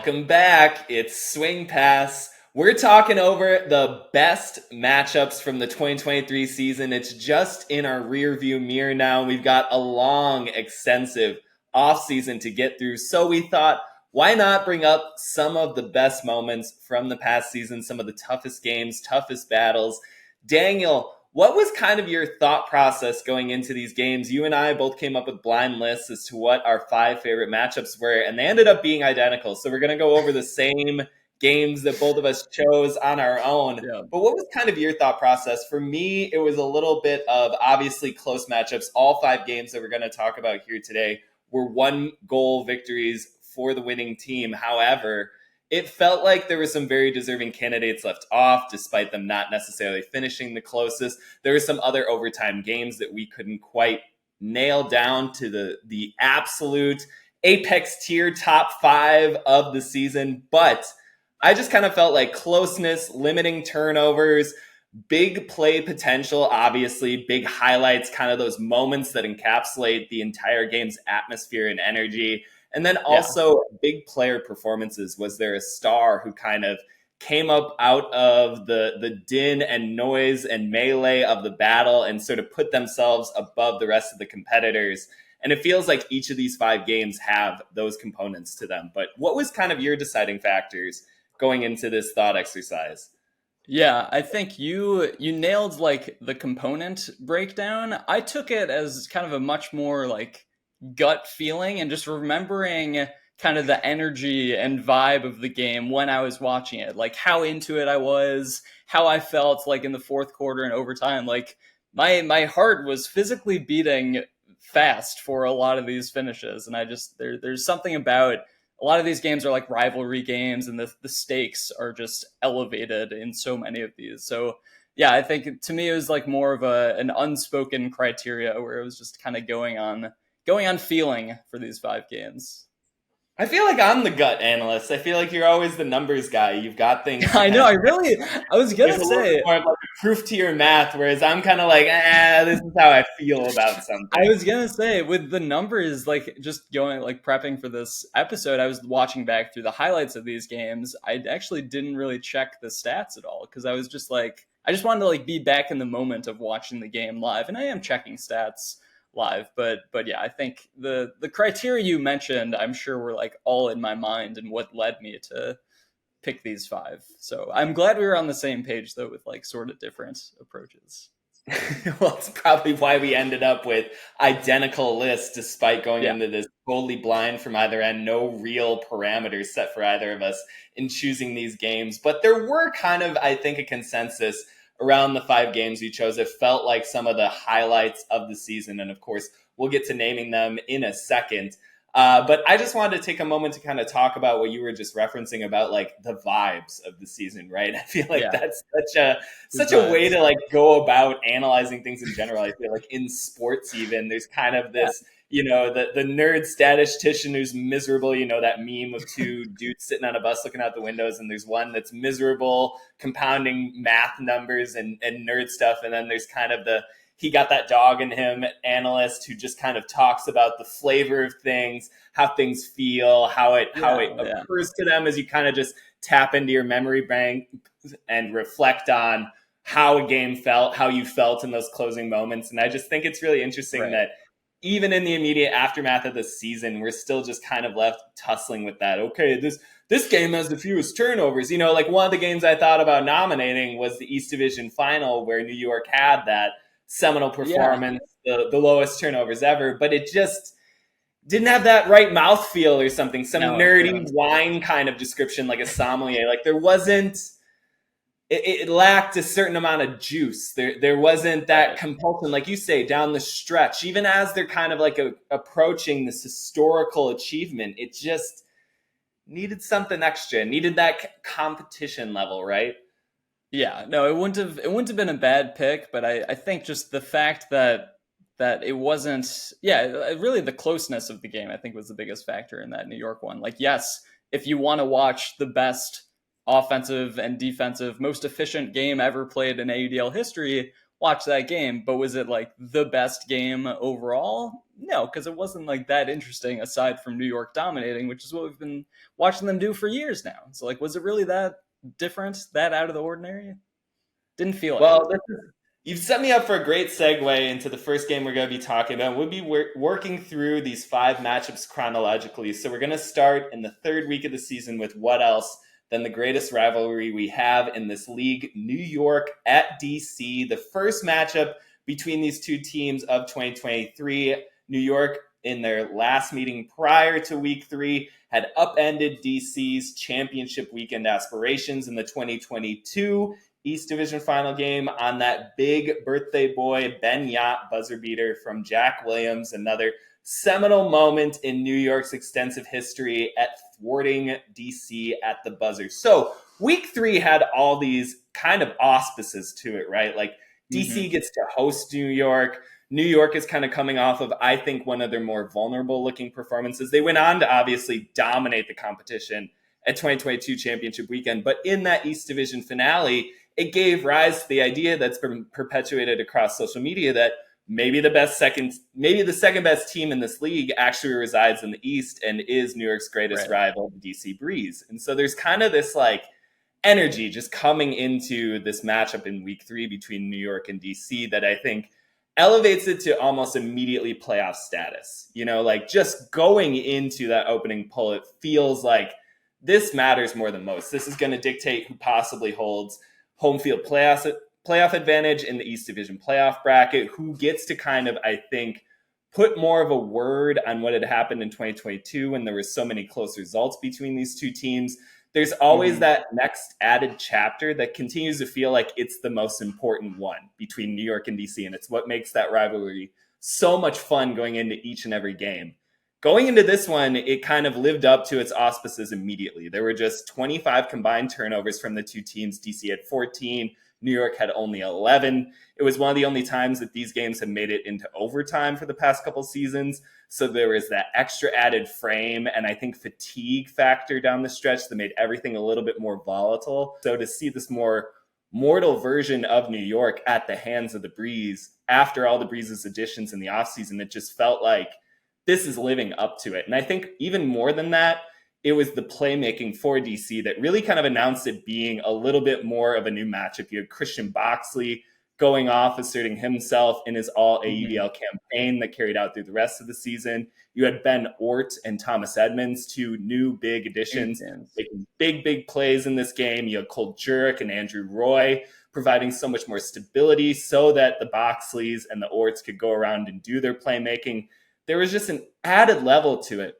Welcome back. It's Swing Pass. We're talking over the best matchups from the 2023 season. It's just in our rearview mirror now. We've got a long, extensive offseason to get through. So we thought, why not bring up some of the best moments from the past season, some of the toughest games, toughest battles. Daniel, what was kind of your thought process going into these games? You and I both came up with blind lists as to what our 5 favorite matchups were, and they ended up being identical. So we're going to go over the same games that both of us chose on our own. Yeah. But what was kind of your thought process? For me, it was a little bit of obviously close matchups. All 5 games that we're going to talk about here today were 1-goal victories for the winning team. However, it felt like there were some very deserving candidates left off, despite them not necessarily finishing the closest. There were some other overtime games that we couldn't quite nail down to the absolute apex tier top 5 of the season. But I just kind of felt like closeness, limiting turnovers, big play potential, obviously, big highlights, kind of those moments that encapsulate the entire game's atmosphere and energy. And then also big player performances. Was there a star who kind of came up out of the din and noise and melee of the battle and sort of put themselves above the rest of the competitors? And it feels like each of these 5 games have those components to them. But what was kind of your deciding factors going into this thought exercise? Yeah, I think you nailed like the component breakdown. I took it as kind of a much more like gut feeling and just remembering kind of the energy and vibe of the game when I was watching it, like how into it I was, how I felt like in the fourth quarter and overtime. Like my heart was physically beating fast for a lot of these finishes. And I just, there's something about a lot of these games are like rivalry games, and the stakes are just elevated in so many of these. So yeah, I think to me it was like more of an unspoken criteria where it was just kind of going on feeling for these 5 games. I feel like I'm the gut analyst. I feel like you're always the numbers guy. You've got things. I know. I was going to say more of like a proof to your math, whereas I'm kind of like, this is how I feel about something. I was going to say with the numbers, like just going, like prepping for this episode, I was watching back through the highlights of these games. I actually didn't really check the stats at all because I was just like, I just wanted to like be back in the moment of watching the game live. And I am checking stats live, but yeah, I think the criteria you mentioned, I'm sure were like all in my mind and what led me to pick these 5. So I'm glad we were on the same page though, with like sort of different approaches. Well, it's probably why we ended up with identical lists despite going into this totally blind from either end, no real parameters set for either of us in choosing these games. But there were kind of, I think, a consensus around the 5 games we chose. It felt like some of the highlights of the season. And of course, we'll get to naming them in a second. But I just wanted to take a moment to kind of talk about what you were just referencing about like the vibes of the season, right? I feel like that's such a way to like go about analyzing things in general. I feel like in sports even, there's kind of this, you know, the nerd statistician who's miserable, you know, that meme of 2 dudes sitting on a bus looking out the windows, and there's one that's miserable, compounding math numbers and nerd stuff. And then there's kind of he got that dog in him analyst who just kind of talks about the flavor of things, how things feel, how it occurs to them as you kind of just tap into your memory bank and reflect on how a game felt, how you felt in those closing moments. And I just think it's really interesting that even in the immediate aftermath of the season, we're still just kind of left tussling with that. Okay, this game has the fewest turnovers. You know, like one of the games I thought about nominating was the East Division Final where New York had that seminal performance, the lowest turnovers ever, but it just didn't have that right mouthfeel or something, nerdy wine kind of description like a sommelier. Like there wasn't, it lacked a certain amount of juice. There wasn't that compulsion, like you say, down the stretch, even as they're kind of like approaching this historical achievement. It just needed something extra, needed that competition level, right? Yeah, no, it wouldn't have been a bad pick, but I think just the fact that it wasn't, really the closeness of the game, I think was the biggest factor in that New York one. Like, yes, if you want to watch the best offensive and defensive, most efficient game ever played in AUDL history, watch that game. But was it like the best game overall? No, because it wasn't like that interesting aside from New York dominating, which is what we've been watching them do for years now. So like, was it really that different, that out of the ordinary? Didn't feel like Well, you've set me up for a great segue into the first game we're going to be talking about. We'll be working through these 5 matchups chronologically. So we're going to start in the 3rd week of the season with what else than the greatest rivalry we have in this league, New York at DC. The first matchup between these two teams of 2023. New York, in their last meeting prior to week 3, had upended DC's championship weekend aspirations in the 2022 East Division final game on that big birthday boy Ben Yacht buzzer beater from Jack Williams, another seminal moment in New York's extensive history at thwarting DC at the buzzer. So week 3 had all these kind of auspices to it, right? Like DC gets to host New York. New York is kind of coming off of, I think, one of their more vulnerable looking performances. They went on to obviously dominate the competition at 2022 championship weekend. But in that East Division finale, it gave rise to the idea that's been perpetuated across social media that maybe the second best team in this league actually resides in the East and is New York's greatest rival, the DC Breeze. And so there's kind of this like energy just coming into this matchup in week 3 between New York and DC that I think elevates it to almost immediately playoff status. You know, like just going into that opening pull, it feels like this matters more than most. This is going to dictate who possibly holds home field playoff advantage in the East Division playoff bracket, who gets to kind of, I think, put more of a word on what had happened in 2022 when there were so many close results between these two teams. There's always that next added chapter that continues to feel like it's the most important one between New York and DC, and it's what makes that rivalry so much fun going into each and every game. Going into this one, it kind of lived up to its auspices immediately. There were just 25 combined turnovers from the two teams. DC had 14. New York had only 11. It was one of the only times that these games have made it into overtime for the past couple seasons. So there was that extra added frame and I think fatigue factor down the stretch that made everything a little bit more volatile. So to see this more mortal version of New York at the hands of the Breeze after all the Breeze's additions in the offseason, it just felt like this is living up to it. And I think even more than that, it was the playmaking for DC that really kind of announced it being a little bit more of a new matchup. You had Christian Boxley going off, asserting himself in his all AUDL campaign that carried out through the rest of the season. You had Ben Ort and Thomas Edmonds, two new big additions, making big plays in this game. You had Cole Jurek and Andrew Roy providing so much more stability so that the Boxleys and the Orts could go around and do their playmaking. There was just an added level to it.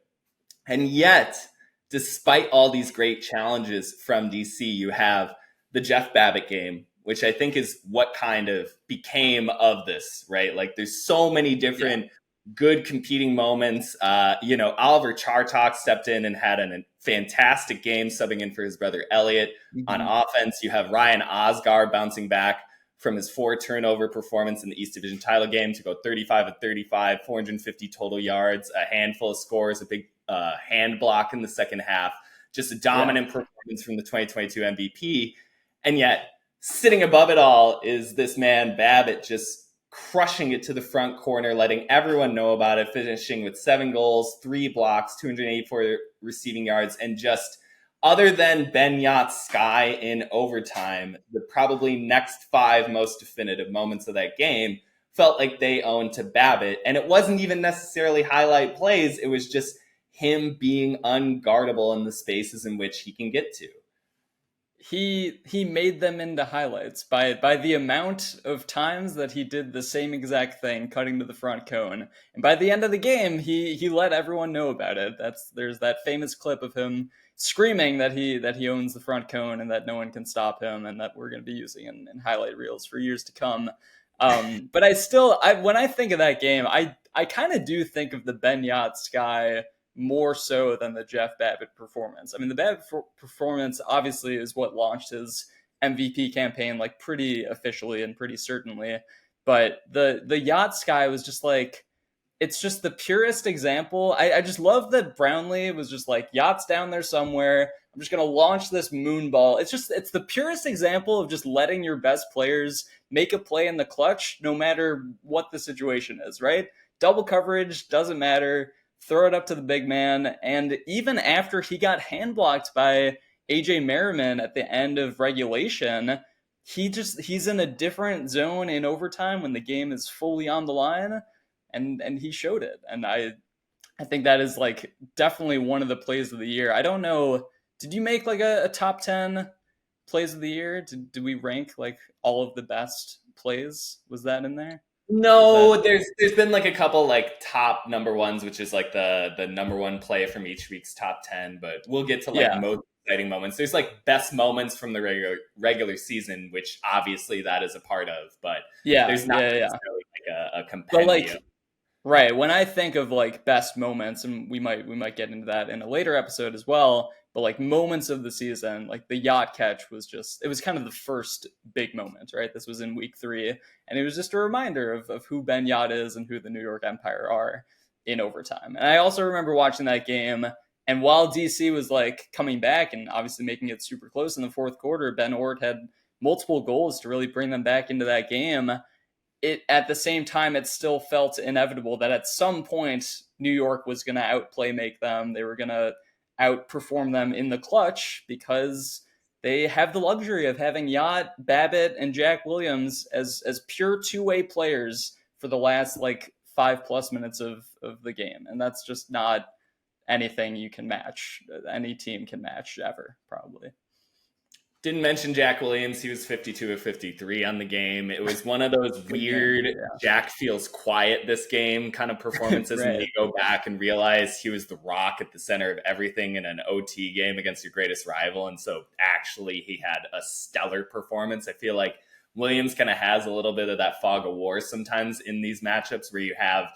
And yet, despite all these great challenges from DC, you have the Jeff Babbitt game, which I think is what kind of became of this, right? Like there's so many different good competing moments. Oliver Chartok stepped in and had a fantastic game subbing in for his brother Elliot. On offense, you have Ryan Osgar bouncing back from his 4 turnover performance in the East Division title game to go 35 of 35, 450 total yards, a handful of scores, a big hand block in the second half, just a dominant performance from the 2022 MVP. And yet, sitting above it all is this man, Babbitt, just crushing it to the front corner, letting everyone know about it, finishing with 7 goals, 3 blocks, 284 receiving yards, and just other than Ben Yacht's sky in overtime, the probably next 5 most definitive moments of that game felt like they owned to Babbitt. And it wasn't even necessarily highlight plays. It was just him being unguardable in the spaces in which he can get to. He made them into highlights by the amount of times that he did the same exact thing, cutting to the front cone. And by the end of the game, he let everyone know about it. There's that famous clip of him screaming that he owns the front cone and that no one can stop him, and that we're going to be using in highlight reels for years to come. But when I think of that game, I kind of do think of the Ben Yacht Sky more so than the Jeff Babbitt performance. I mean, the Babbitt performance obviously is what launched his MVP campaign like pretty officially and pretty certainly. But the Yacht Sky was just like, it's just the purest example. I just love that Brownlee was just like, Yacht's down there somewhere. I'm just going to launch this moon ball. It's the purest example of just letting your best players make a play in the clutch, no matter what the situation is, right? Double coverage, doesn't matter. Throw it up to the big man. And even after he got hand blocked by AJ Merriman at the end of regulation, he's in a different zone in overtime when the game is fully on the line, and he showed it. And I think that is like definitely one of the plays of the year. I don't know, did you make like a top 10 plays of the year? Did we rank like all of the best plays? Was that in there? No, there's been like a couple like top number ones, which is like the number one play from each week's top 10, but we'll get to like most exciting moments. There's like best moments from the regular season, which obviously that is a part of, but there's not necessarily like a compendium. But like, right, when I think of like best moments, and we might get into that in a later episode as well, but like moments of the season, like the yacht catch it was kind of the first big moment, right? This was in week 3, and it was just a reminder of who Ben Yacht is and who the New York Empire are in overtime. And I also remember watching that game, and while DC was like coming back and obviously making it super close in the fourth quarter, Ben Ort had multiple goals to really bring them back into that game. At the same time, it still felt inevitable that at some point New York was going to outplay make them. They were going to outperform them in the clutch because they have the luxury of having Yacht, Babbitt, and Jack Williams as pure two-way players for the last like 5+ minutes of the game. And that's just not anything you can match. Any team can match ever, probably. Didn't mention Jack Williams. He was 52 of 53 on the game. It was one of those weird Jack feels quiet this game kind of performances. And you go back and realize he was the rock at the center of everything in an OT game against your greatest rival. And so actually he had a stellar performance. I feel like Williams kind of has a little bit of that fog of war sometimes in these matchups where you have,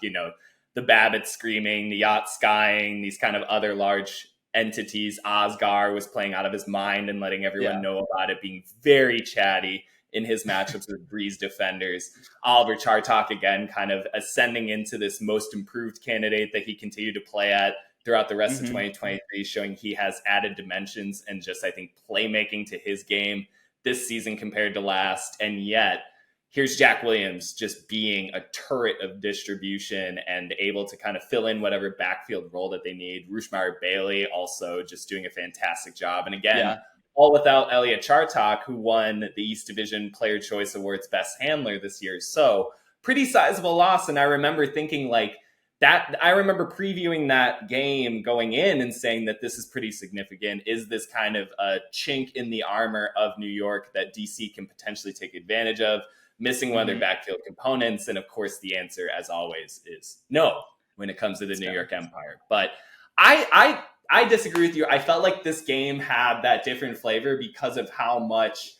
the Babbitt screaming, the Yacht skying, these kind of other large entities. Osgar was playing out of his mind and letting everyone know about it, being very chatty in his matchups with Breeze defenders. Oliver Chartok, again, kind of ascending into this most improved candidate that he continued to play at throughout the rest of 2023, showing he has added dimensions and just, I think, playmaking to his game this season compared to last. And yet, here's Jack Williams just being a turret of distribution and able to kind of fill in whatever backfield role that they need. Rushmeyer Bailey also just doing a fantastic job. And again, all without Elliot Chartok, who won the East Division Player Choice Awards Best Handler this year. So pretty sizable loss. And I remember thinking like that, I remember previewing that game going in and saying that this is pretty significant. Is this kind of a chink in the armor of New York that DC can potentially take advantage of? Missing one of their backfield components. And of course, the answer, as always, is no when it comes to the New York Empire. But I disagree with you. I felt like this game had that different flavor because of how much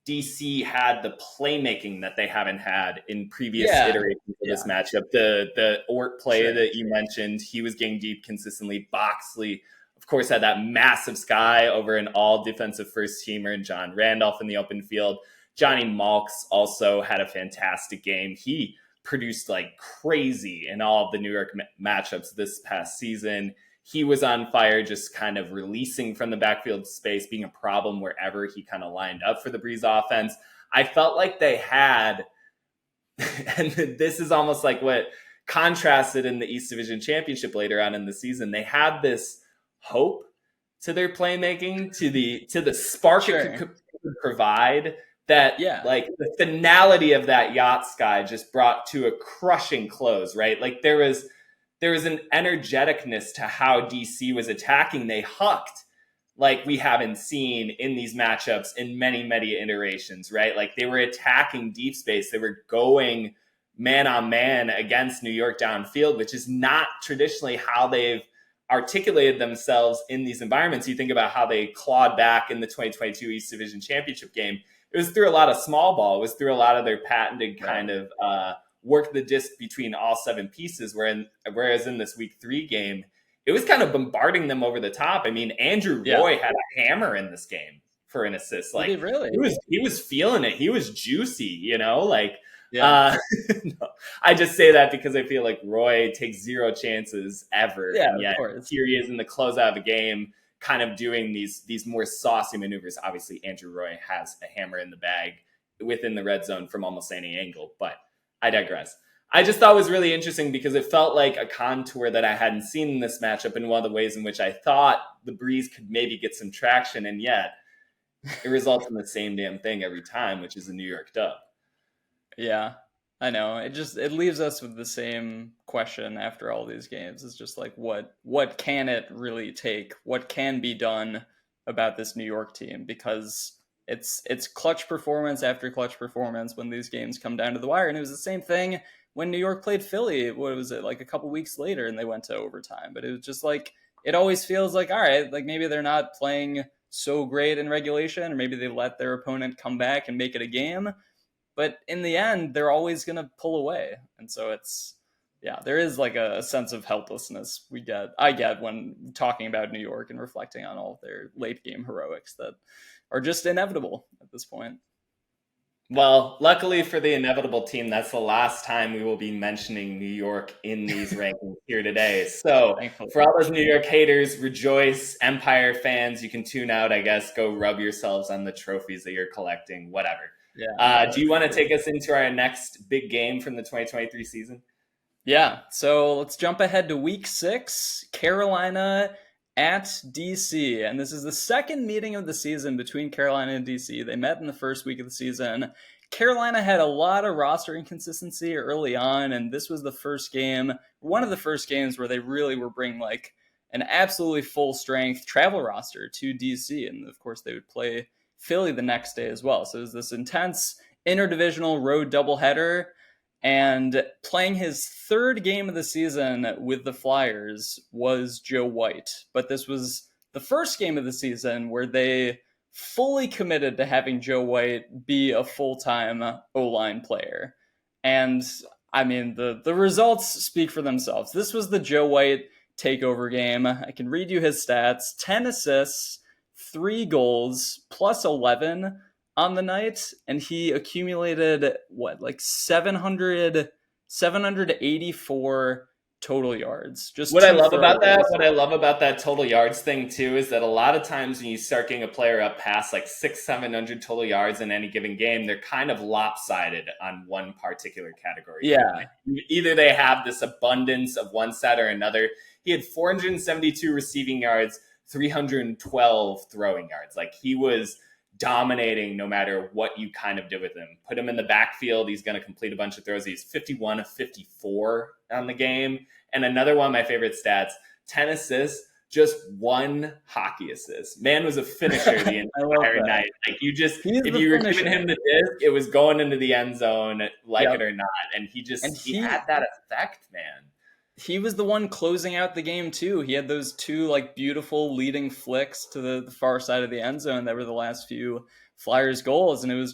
DC had the playmaking that they haven't had in previous iterations of this matchup. The Ort play that you mentioned, he was getting deep consistently. Boxley, of course, had that massive sky over an all defensive first teamer and John Randolph in the open field. Johnny Malks also had a fantastic game. He produced like crazy in all of the New York matchups this past season. He was on fire, just kind of releasing from the backfield space, being a problem wherever he kind of lined up for the Breeze offense. I felt like they had, and this is almost like what contrasted in the East Division Championship later on in the season. They had this hope to their playmaking, to the spark it could provide. That like the finality of that yacht sky just brought to a crushing close, right? Like there was an energeticness to how DC was attacking. They hucked like we haven't seen in these matchups in many, many iterations, right? Like they were attacking deep space. They were going man on man against New York downfield, which is not traditionally how they've articulated themselves in these environments. You think about how they clawed back in the 2022 East Division Championship game. It was through a lot of small ball. It was through a lot of their patented kind of work the disc between all 7 pieces. Whereas in this week 3 game, it was kind of bombarding them over the top. I mean, Andrew Roy had a hammer in this game for an assist. Like really? he was feeling it. He was juicy, like. No, I just say that because I feel like Roy takes 0 chances ever. Yeah, and yet of course. Here he is in the closeout of a game, kind of doing these more saucy maneuvers. Obviously, Andrew Roy has a hammer in the bag within the red zone from almost any angle, but I digress. I just thought it was really interesting because it felt like a contour that I hadn't seen in this matchup, in one of the ways in which I thought the Breeze could maybe get some traction, and yet it results in the same damn thing every time, which is a New York dub. Yeah, I know. It leaves us with the same question after all these games. It's just like, what can it really take? What can be done about this New York team? Because it's clutch performance after clutch performance when these games come down to the wire. And it was the same thing when New York played Philly. What was it, like a couple weeks later, and they went to overtime. But it was just like, it always feels like, all right, like maybe they're not playing so great in regulation, or maybe they let their opponent come back and make it a game. But in the end, they're always going to pull away. And so there is like a sense of helplessness I get when talking about New York and reflecting on all of their late game heroics that are just inevitable at this point. Well, luckily for the inevitable team, that's the last time we will be mentioning New York in these rankings here today. So for all those New York haters, rejoice. Empire fans, you can tune out, I guess. Go rub yourselves on the trophies that you're collecting, whatever. Yeah. Do you want to take us into our next big game from the 2023 season? Yeah. So let's jump ahead to week 6, Carolina at DC. And this is the second meeting of the season between Carolina and DC. They met in the first week of the season. Carolina had a lot of roster inconsistency early on, and this was the first game, one of the first games where they really were bringing like an absolutely full strength travel roster to DC. And of course they would play Philly the next day as well. So it was this intense interdivisional road doubleheader, and playing his third game of the season with the Flyers was Joe White. But this was the first game of the season where they fully committed to having Joe White be a full-time O-line player. And I mean, the results speak for themselves. This was the Joe White takeover game. I can read you his stats: 10 assists, 3 goals, plus 11 on the night, and he accumulated like 784 total yards. Just what I love about that total yards thing too is that a lot of times when you start getting a player up past like 600-700 total yards in any given game, they're kind of lopsided on one particular category. Yeah, either they have this abundance of one side or another. He had 472 receiving yards, 312 throwing yards. Like, he was dominating no matter what you kind of did with him. Put him in the backfield, he's going to complete a bunch of throws. He's 51 of 54 on the game. And another one of my favorite stats, 10 assists, just 1 hockey assist. Man was a finisher the entire night. Like, if you were giving him the disc, it was going into the end zone, it or not. And he had that effect, man. He was the one closing out the game too. He had those 2 like beautiful leading flicks to the far side of the end zone that were the last few Flyers goals, and it was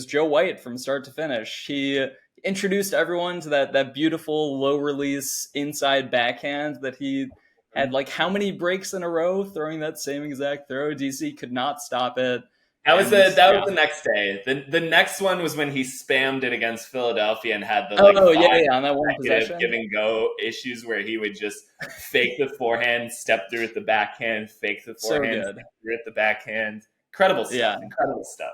Joe White from start to finish. He introduced everyone to that beautiful low release inside backhand that he had like how many breaks in a row throwing that same exact throw. DC could not stop it. That was the next day. The next one was when he spammed it against Philadelphia and had the on that one possession give and go issues where he would just fake the forehand, step through with the backhand, fake the forehand, step through with the backhand. Incredible stuff. Yeah. Incredible stuff.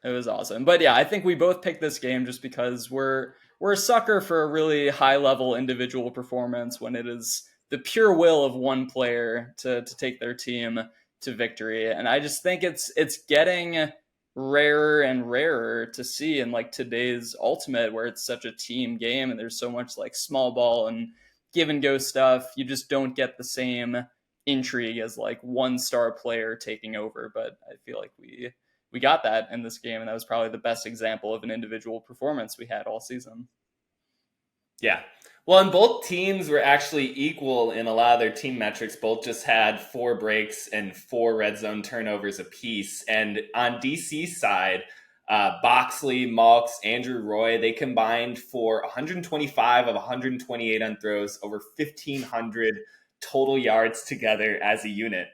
It was awesome. But yeah, I think we both picked this game just because we're a sucker for a really high level individual performance when it is the pure will of one player to take their team to victory. And I just think it's getting rarer and rarer to see in like today's Ultimate, where it's such a team game and there's so much like small ball and give and go stuff. You just don't get the same intrigue as like one star player taking over. But I feel like we got that in this game, and that was probably the best example of an individual performance we had all season. Yeah. Well, and both teams were actually equal in a lot of their team metrics. Both just had 4 breaks and 4 red zone turnovers apiece. And on DC's side, Boxley, Malks, Andrew Roy, they combined for 125 of 128 on throws, over 1,500 total yards together as a unit.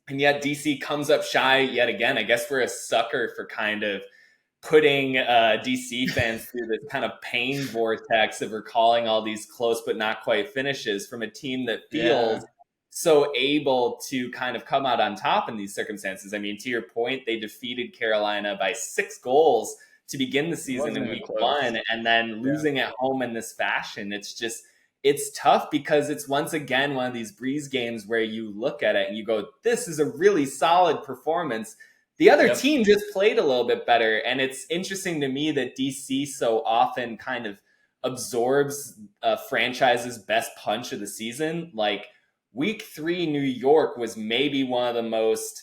And yet DC comes up shy yet again. I guess we're a sucker for kind of putting DC fans through this kind of pain vortex of recalling all these close but not quite finishes from a team that feels so able to kind of come out on top in these circumstances. I mean, to your point, they defeated Carolina by 6 goals to begin the season in week close. 1, and then losing at home in this fashion. It's tough because it's once again one of these breeze games where you look at it and you go, this is a really solid performance. The other team just played a little bit better. And it's interesting to me that DC so often kind of absorbs a franchise's best punch of the season. Like week 3, New York was maybe one of the most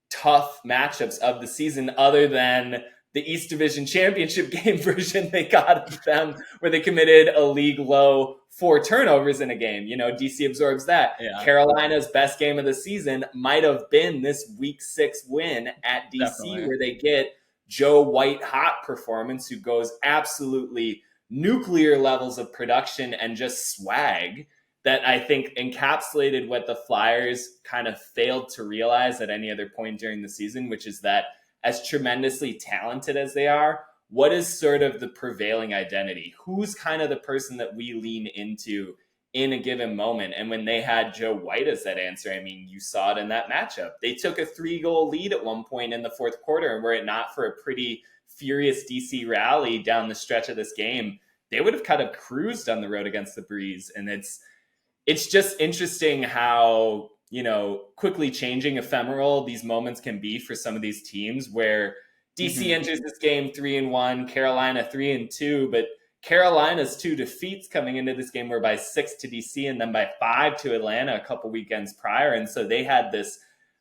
tough matchups of the season, other than the East Division Championship game version they got of them, where they committed a league low 4 turnovers in a game. You know, DC absorbs that. Yeah. Carolina's best game of the season might have been this week 6 win at DC, definitely, where they get Joe White hot performance, who goes absolutely nuclear levels of production and just swag that I think encapsulated what the Flyers kind of failed to realize at any other point during the season, which is that as tremendously talented as they are, what is sort of the prevailing identity? Who's kind of the person that we lean into in a given moment? And when they had Joe White as that answer, I mean, you saw it in that matchup. They took a 3-goal lead at one point in the fourth quarter, and were it not for a pretty furious DC rally down the stretch of this game, they would have kind of cruised on the road against the Breeze. And it's just interesting how, you know, quickly changing, ephemeral these moments can be for some of these teams, where DC enters this game 3-1, Carolina 3-2, but Carolina's 2 defeats coming into this game were by 6 to DC and then by 5 to Atlanta a couple weekends prior. And so they had this,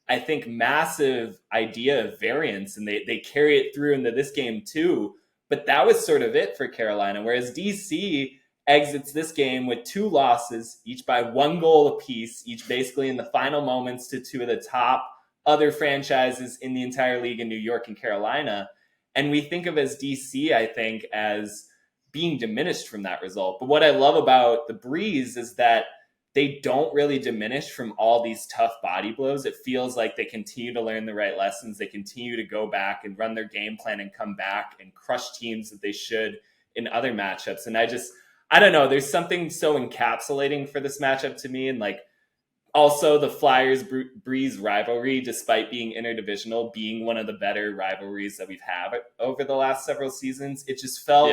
I think, massive idea of variance, and they carry it through into this game too. But that was sort of it for Carolina, whereas DC exits this game with 2 losses, each by 1 goal apiece, each basically in the final moments to 2 of the top other franchises in the entire league in New York and Carolina. And we think of as DC, I think, as being diminished from that result. But what I love about the Breeze is that they don't really diminish from all these tough body blows. It feels like they continue to learn the right lessons. They continue to go back and run their game plan and come back and crush teams that they should in other matchups. And I don't know, there's something so encapsulating for this matchup to me. And like, also the Flyers Breeze rivalry, despite being interdivisional, being one of the better rivalries that we've had over the last several seasons, it just felt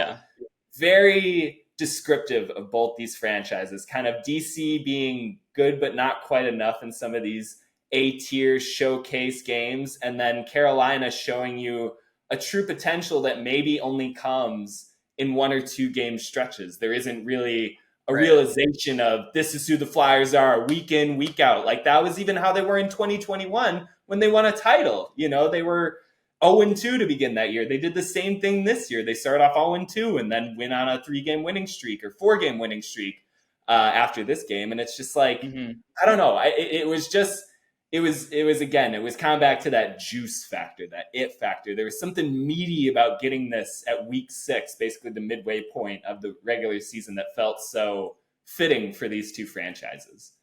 very descriptive of both these franchises. Kind of DC being good but not quite enough in some of these A-tier showcase games, and then Carolina showing you a true potential that maybe only comes in 1 or 2 game stretches. There isn't really a realization of this is who the Flyers are week in, week out. Like that was even how they were in 2021 when they won a title. You know, they were 0-2 to begin that year. They did the same thing this year. They started off 0-2 and then went on a 3-game winning streak or 4-game winning streak after this game. And it's just like, I don't know. It was kind of back to that juice factor, that it factor. There was something meaty about getting this at week 6, basically the midway point of the regular season, that felt so fitting for these 2 franchises.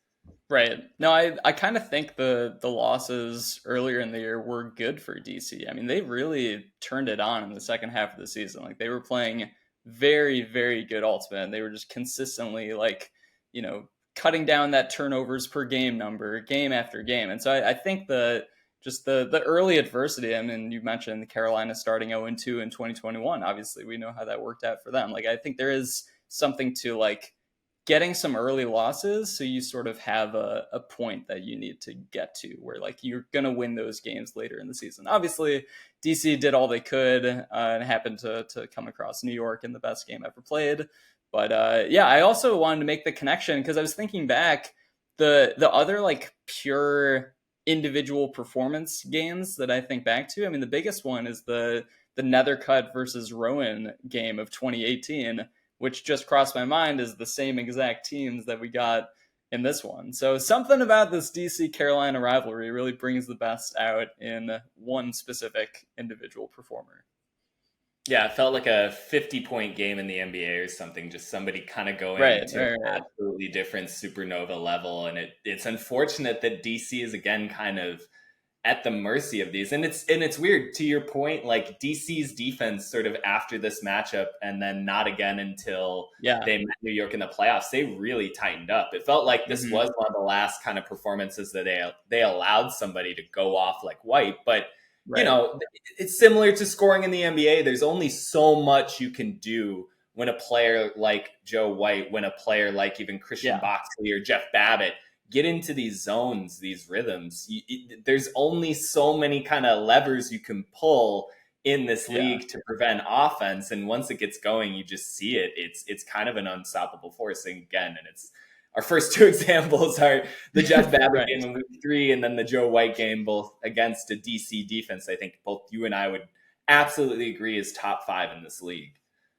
Right. No, I kind of think the losses earlier in the year were good for DC. I mean, they really turned it on in the second half of the season. Like they were playing very, very good ultimate. They were just consistently like, you know, cutting down that turnovers per game number game after game. And so I think the early adversity, I mean, you mentioned the Carolina starting 0-2 in 2021. Obviously, we know how that worked out for them. Like, I think there is something to like getting some early losses, so you sort of have a point that you need to get to where like you're going to win those games later in the season. Obviously, DC did all they could and happened to come across New York in the best game ever played. But I also wanted to make the connection because I was thinking back, the other like pure individual performance games that I think back to. I mean, the biggest one is the Nethercut versus Rowan game of 2018, which just crossed my mind is the same exact teams that we got in this one. So something about this DC Carolina rivalry really brings the best out in one specific individual performer. Yeah, it felt like a 50-point game in the NBA or something, just somebody kind of going to an absolutely different supernova level. And it's unfortunate that DC is, again, kind of at the mercy of these. And it's weird, to your point, like DC's defense sort of after this matchup and then not again until they met New York in the playoffs, they really tightened up. It felt like this was one of the last kind of performances that they allowed somebody to go off like White. But you know, it's similar to scoring in the NBA. There's only so much you can do when a player like Joe White, when a player like even Christian Boxley or Jeff Babbitt get into these zones, these rhythms. There's only so many kind of levers you can pull in this league to prevent offense. And once it gets going, you just see it. It's kind of an unstoppable force again. And it's our first two examples are the Jeff Babbitt game in week 3 and then the Joe White game, both against a DC defense. I think both you and I would absolutely agree is top 5 in this league.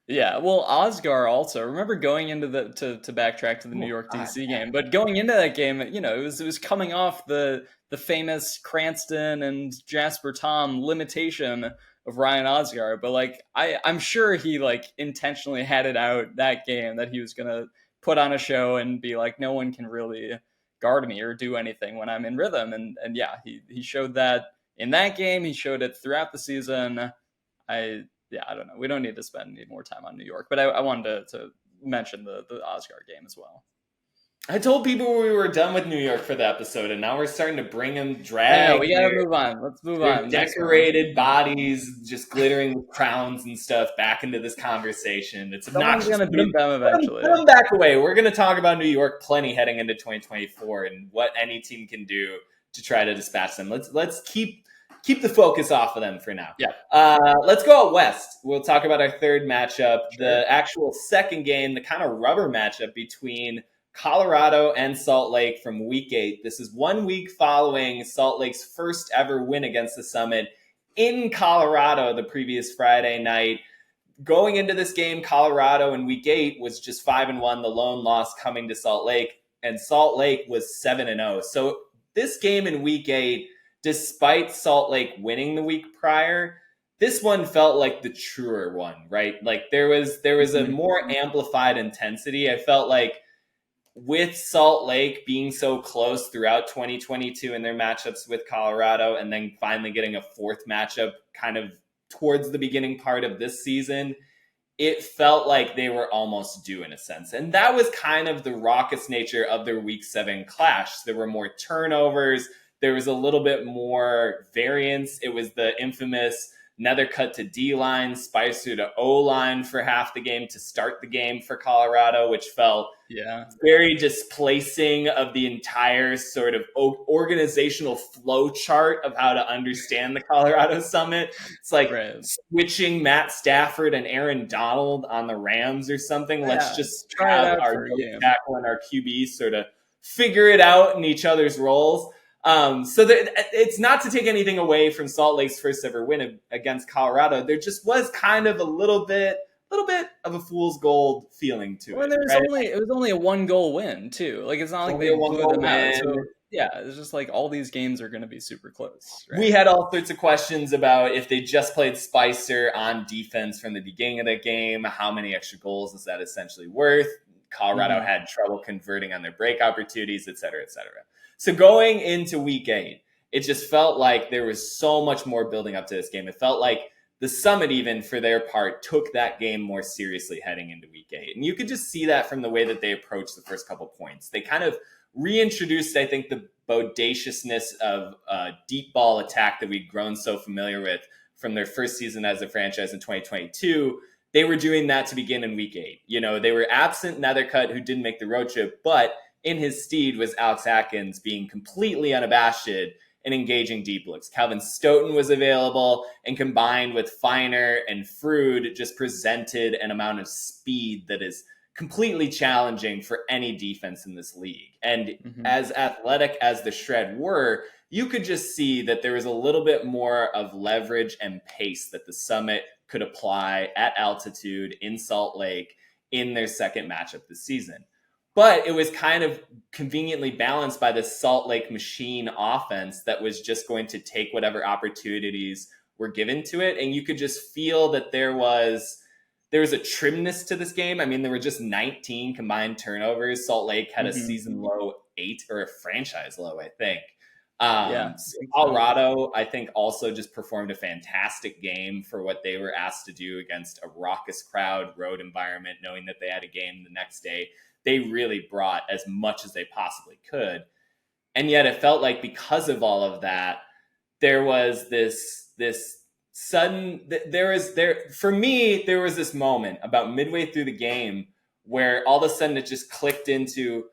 Yeah, well, Oscar also. Remember going into to backtrack to the New York DC game, but going into that game, you know, it was coming off the famous Cranston and Jasper Tom limitation of Ryan Oscar. But like, I'm sure he like intentionally had it out that game that he was gonna put on a show and be like, no one can really guard me or do anything when I'm in rhythm. And yeah, he showed that in that game. He showed it throughout the season. I don't know. We don't need to spend any more time on New York, but I wanted to mention the Oscar game as well. I told people we were done with New York for the episode, and now we're starting to bring them drag. Yeah, we gotta move on. Let's move on. Decorated bodies, just glittering with crowns and stuff, back into this conversation. It's obnoxious. Someone's gonna beat them eventually. Put them back away. We're gonna talk about New York plenty heading into 2024 and what any team can do to try to dispatch them. Let's keep the focus off of them for now. Yeah. Let's go out west. We'll talk about our third matchup, the actual second game, the kind of rubber matchup between Colorado and Salt Lake from week 8. This is 1 week following Salt Lake's first ever win against the Summit in Colorado the previous Friday night. Going into this game, Colorado in week 8 was just 5-1, the lone loss coming to Salt Lake, and Salt Lake was 7-0. So this game in week 8, despite Salt Lake winning the week prior, this one felt like the truer one, right? Like there was a more amplified intensity. I felt like with Salt Lake being so close throughout 2022 in their matchups with Colorado, and then finally getting a fourth matchup kind of towards the beginning part of this season, it felt like they were almost due in a sense. And that was kind of the raucous nature of their week 7 clash. There were more turnovers. There was a little bit more variance. It was the infamous nether cut to D-line, Spicer to O-line for half the game to start the game for Colorado, which felt very displacing of the entire sort of organizational flow chart of how to understand the Colorado Summit. It's like switching Matt Stafford and Aaron Donald on the Rams or something. Let's just have our tackle and our QB sort of figure it out in each other's roles. So it's not to take anything away from Salt Lake's first ever win against Colorado. There just was kind of a little bit of a fool's gold feeling to it. It was only a 1-goal win too. Like it's not like they blew them out. So, yeah, it's just like all these games are going to be super close. Right? We had all sorts of questions about if they just played Spicer on defense from the beginning of the game, how many extra goals is that essentially worth? Colorado had trouble converting on their break opportunities, et cetera, et cetera. So going into week 8, it just felt like there was so much more building up to this game. It felt like the Summit, even for their part, took that game more seriously heading into week 8. And you could just see that from the way that they approached the first couple points. They kind of reintroduced, I think, the bodaciousness of deep ball attack that we'd grown so familiar with from their first season as a franchise in 2022. They were doing that to begin in week 8. You know, they were absent Nethercutt, who didn't make the road trip, but in his steed was Alex Atkins being completely unabashed and engaging deep looks. Calvin Stoughton was available, and combined with Feiner and Frood, just presented an amount of speed that is completely challenging for any defense in this league. And as athletic as the Shred were, you could just see that there was a little bit more of leverage and pace that the Summit could apply at altitude in Salt Lake in their second matchup this season. But it was kind of conveniently balanced by the Salt Lake machine offense that was just going to take whatever opportunities were given to it. And you could just feel that there was a trimness to this game. I mean, there were just 19 combined turnovers. Salt Lake had a season low 8, or a franchise low, I think. Yeah. So Colorado, I think, also just performed a fantastic game for what they were asked to do against a raucous crowd, road environment, knowing that they had a game the next day. They really brought as much as they possibly could. And yet it felt like because of all of that, there was this sudden, for me, there was this moment about midway through the game where all of a sudden it just clicked into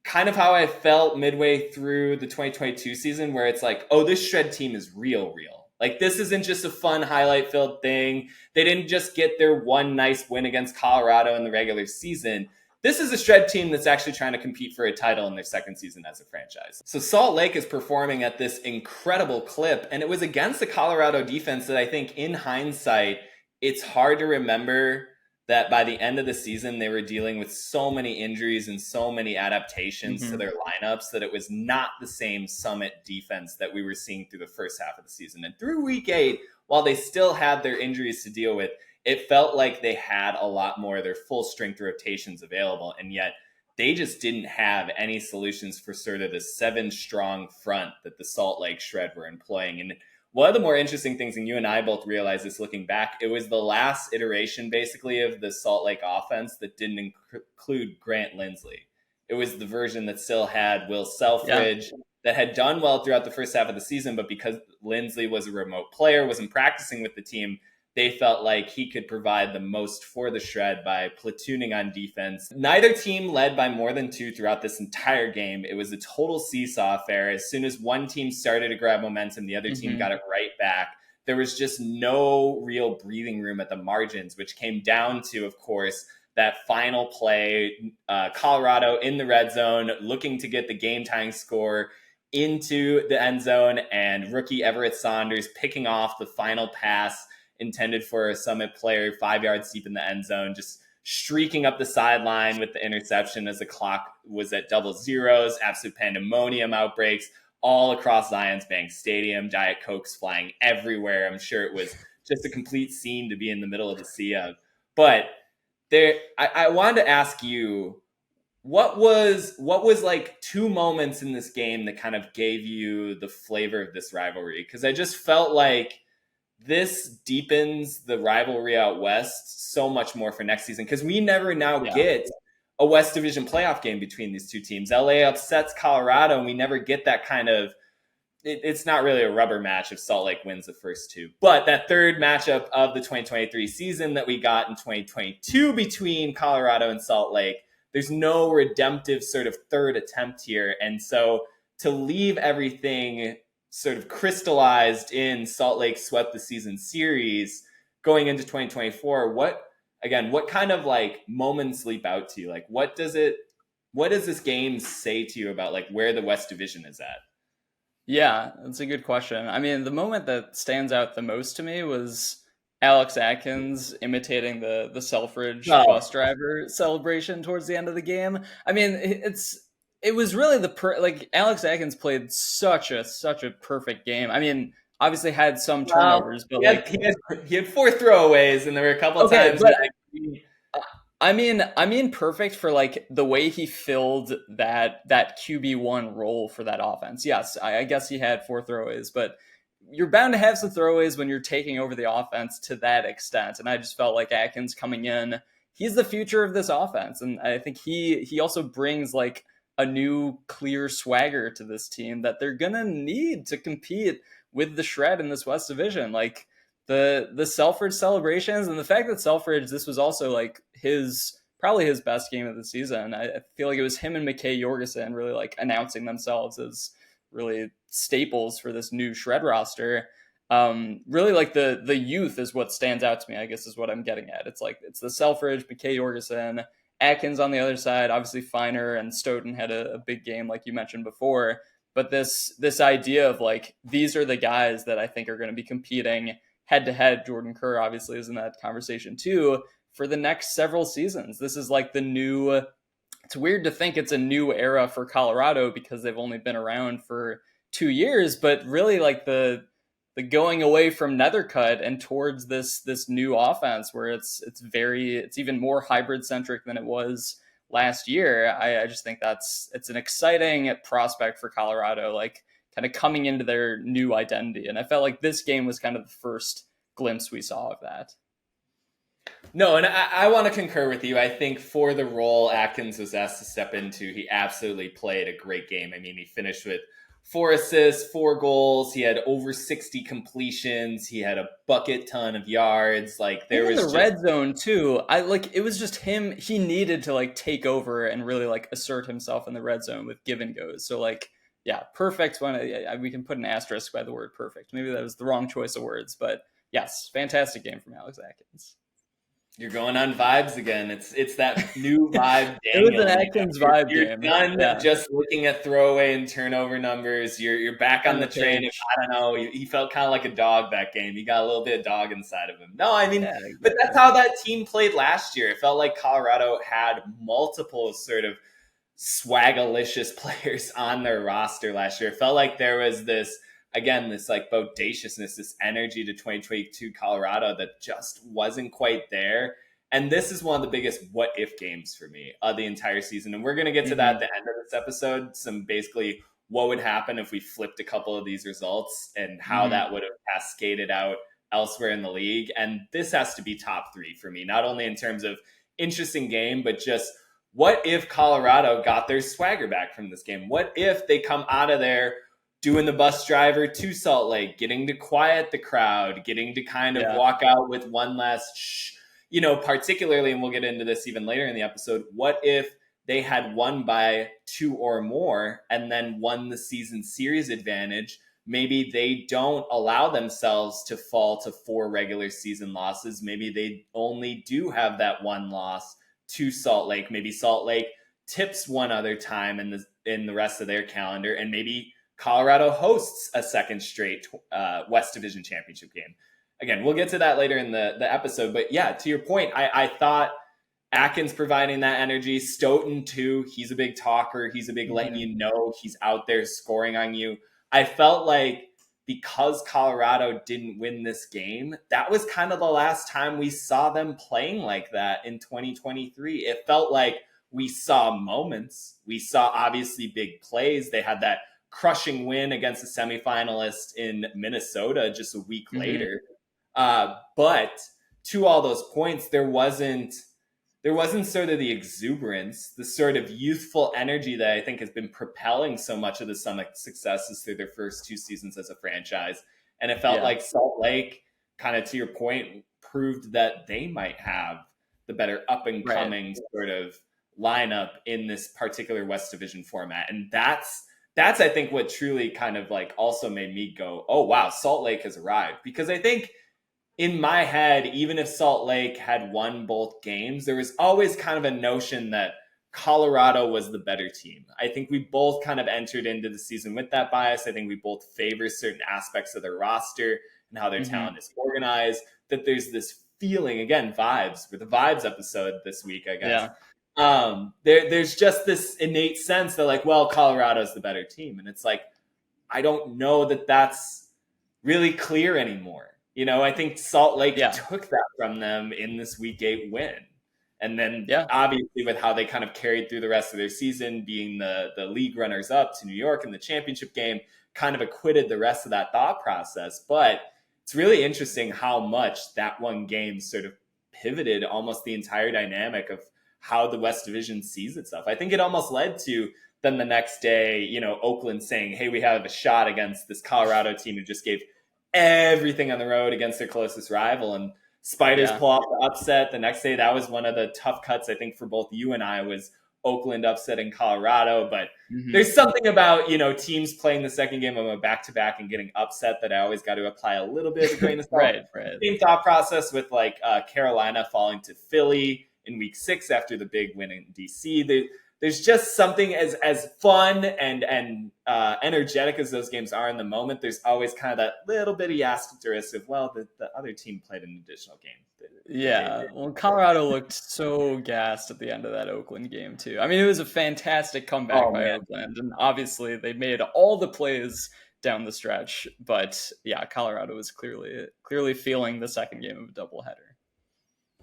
kind of how I felt midway through the 2022 season, where it's like, oh, this Shred team is real. Like, this isn't just a fun highlight-filled thing. They didn't just get their one nice win against Colorado in the regular season. This is a Shred team that's actually trying to compete for a title in their second season as a franchise. So Salt Lake is performing at this incredible clip, and it was against the Colorado defense that I think, in hindsight, it's hard to remember that by the end of the season, they were dealing with so many injuries and so many adaptations to their lineups that it was not the same Summit defense that we were seeing through the first half of the season. And through week 8, while they still had their injuries to deal with, it felt like they had a lot more of their full strength rotations available. And yet they just didn't have any solutions for sort of the 7-strong front that the Salt Lake Shred were employing. And one of the more interesting things, and you and I both realized this looking back, it was the last iteration basically of the Salt Lake offense that didn't include Grant Lindsley. It was the version that still had Will Selfridge, that had done well throughout the first half of the season, but because Lindsley was a remote player, wasn't practicing with the team, they felt like he could provide the most for the Shred by platooning on defense. Neither team led by more than 2 throughout this entire game. It was a total seesaw affair. As soon as one team started to grab momentum, the other team got it right back. There was just no real breathing room at the margins, which came down to, of course, that final play, Colorado in the red zone, looking to get the game-tying score into the end zone, and rookie Everett Saunders picking off the final pass intended for a Summit player 5 yards deep in the end zone, just streaking up the sideline with the interception as the clock was at double zeros. Absolute pandemonium outbreaks all across Zions Bank Stadium, Diet Cokes flying everywhere. I'm sure it was just a complete scene to be in the middle of the sea of. But I wanted to ask you, what was like 2 moments in this game that kind of gave you the flavor of this rivalry? Because I just felt like this deepens the rivalry out west so much more for next season, because we never get a West Division playoff game between these two teams. LA upsets Colorado, and we never get that kind of, it's not really a rubber match if Salt Lake wins the first 2. But that third matchup of the 2023 season that we got in 2022 between Colorado and Salt Lake, there's no redemptive sort of third attempt here. And so to leave everything sort of crystallized in Salt Lake swept the season series going into 2024, what kind of like moments leap out to you? Like, what does this game say to you about like where the West Division is at? Yeah, that's a good question. I mean, the moment that stands out the most to me was Alex Atkins imitating the Selfridge bus driver celebration towards the end of the game. I mean, it was really like Alex Atkins played such a perfect game. I mean, obviously had some turnovers, but he had 4 throwaways, and there were a couple of times. But I mean, perfect for like the way he filled that QB1 role for that offense. Yes, I guess he had 4 throwaways, but you're bound to have some throwaways when you're taking over the offense to that extent. And I just felt like Atkins coming in, he's the future of this offense, and I think he also brings like a new clear swagger to this team that they're gonna need to compete with the Shred in this West Division. Like the Selfridge celebrations, and the fact that Selfridge, this was also like probably his best game of the season. I feel like it was him and McKay Jorgensen really like announcing themselves as really staples for this new Shred roster. Really like the youth is what stands out to me, I guess is what I'm getting at. It's the Selfridge, McKay Jorgensen, Atkins on the other side. Obviously Feiner and Stoughton had a big game like you mentioned before, but this idea of like, these are the guys that I think are going to be competing head to head. Jordan Kerr obviously is in that conversation too for the next several seasons. This is like the new, it's weird to think it's a new era for Colorado because they've only been around for 2 years, but really like the going away from Nethercut and towards this new offense where it's even more hybrid centric than it was last year. I just think it's an exciting prospect for Colorado. Like kind of coming into their new identity. And I felt like this game was kind of the first glimpse we saw of that. No, and I want to concur with you. I think for the role Atkins was asked to step into, he absolutely played a great game. I memean, he finished with 4 assists, 4 goals. He had over 60 completions. He had a bucket ton of yards. Like there even was the red zone too. It was just him. He needed to like take over and really like assert himself in the red zone with give and goes. So like, yeah, perfect. We can put an asterisk by the word perfect. Maybe that was the wrong choice of words, but yes, fantastic game from Alex Atkins. You're going on vibes again. It's that new vibe. It was an Atkins vibe You're game. done just looking at throwaway and turnover numbers. You're back on the train. I don't know. He felt kind of like a dog that game. He got a little bit of dog inside of him. No, I mean, exactly. But that's how that team played last year. It felt like Colorado had multiple sort of swagalicious players on their roster last year. It felt like there was this like bodaciousness, this energy to 2022 Colorado that just wasn't quite there. And this is one of the biggest what if games for me of the entire season. And we're going to get to that at the end of this episode. Some basically what would happen if we flipped a couple of these results and how that would have cascaded out elsewhere in the league. And this has to be top 3 for me, not only in terms of interesting game, but just what if Colorado got their swagger back from this game? What if they come out of there doing the bus driver to Salt Lake, getting to quiet the crowd, getting to kind of walk out with one last shh, particularly, and we'll get into this even later in the episode, what if they had won by 2 or more and then won the season series advantage? Maybe they don't allow themselves to fall to 4 regular season losses. Maybe they only do have that 1 loss to Salt Lake. Maybe Salt Lake tips one other time in the rest of their calendar, and maybe Colorado hosts a second straight West Division championship game. Again, we'll get to that later in the episode. But yeah, to your point, I thought Atkins providing that energy, Stoughton too. He's a big talker. He's a big letting you know he's out there scoring on you. I felt like because Colorado didn't win this game, that was kind of the last time we saw them playing like that in 2023. It felt like we saw moments. We saw obviously big plays. They had that crushing win against the semifinalist in Minnesota just a week later. But to all those points, there wasn't sort of the exuberance, the sort of youthful energy that I think has been propelling so much of the Summit successes through their first 2 seasons as a franchise. And it felt like Salt Lake, kind of to your point, proved that they might have the better up and coming sort of lineup in this particular West Division format. And that's I think what truly kind of like also made me go, oh wow, Salt Lake has arrived. Because I think in my head, even if Salt Lake had won both games, there was always kind of a notion that Colorado was the better team. I think we both kind of entered into the season with that bias. I think we both favor certain aspects of their roster and how their talent is organized, that there's this feeling, again, vibes. We're the vibes episode this week, I guess. There's just this innate sense that like, well, Colorado's the better team. And it's like, I don't know that that's really clear anymore. I think Salt Lake took that from them in this week 8 win. And then obviously with how they kind of carried through the rest of their season, being the league runners up to New York in the championship game, kind of acquitted the rest of that thought process. But it's really interesting how much that one game sort of pivoted almost the entire dynamic of how the West Division sees itself. I think it almost led to then the next day, Oakland saying, hey, we have a shot against this Colorado team who just gave everything on the road against their closest rival. And Spiders pull off the upset. The next day, that was one of the tough cuts, I think, for both you and I, was Oakland upsetting Colorado. But there's something about, teams playing the second game of a back-to-back and getting upset that I always got to apply a little bit of a grain of salt. Right. Same thought process with Carolina falling to Philly in week 6 after the big win in DC. There's just something as fun and energetic as those games are in the moment. There's always kind of that little bitty asterisk of, well, the other team played an additional game. Well, Colorado looked so gassed at the end of that Oakland game too. I mean, it was a fantastic comeback by Oakland, and obviously they made all the plays down the stretch. But yeah, Colorado was clearly feeling the second game of a doubleheader.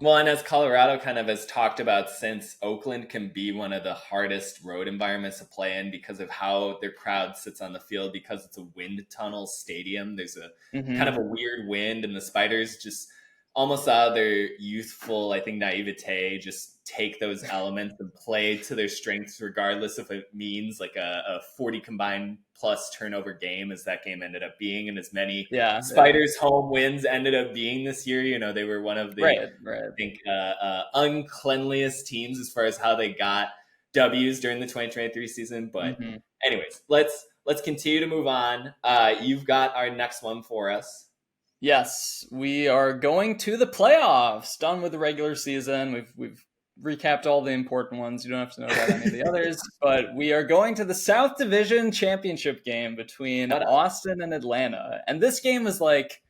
Well, and as Colorado kind of has talked about since, Oakland can be one of the hardest road environments to play in because of how their crowd sits on the field, because it's a wind tunnel stadium. There's a kind of Mm-hmm. a weird wind, and the Spiders just almost out of their youthful, I think, naivete, just take those elements and play to their strengths, regardless if it means like a 40 combined plus turnover game, as that game ended up being, and as many Yeah, yeah. Spiders home wins ended up being this year. You know, they were one of the Right, right. think uncleanliest teams as far as how they got W's during the 2023 season. But Mm-hmm. anyways, let's continue to move on. You've got our next one for us. Yes, we are going to the playoffs. Done with the regular season. We've recapped all the important ones. You don't have to know about any of the others, but we are going to the South Division Championship game between Austin and Atlanta. And this game was like,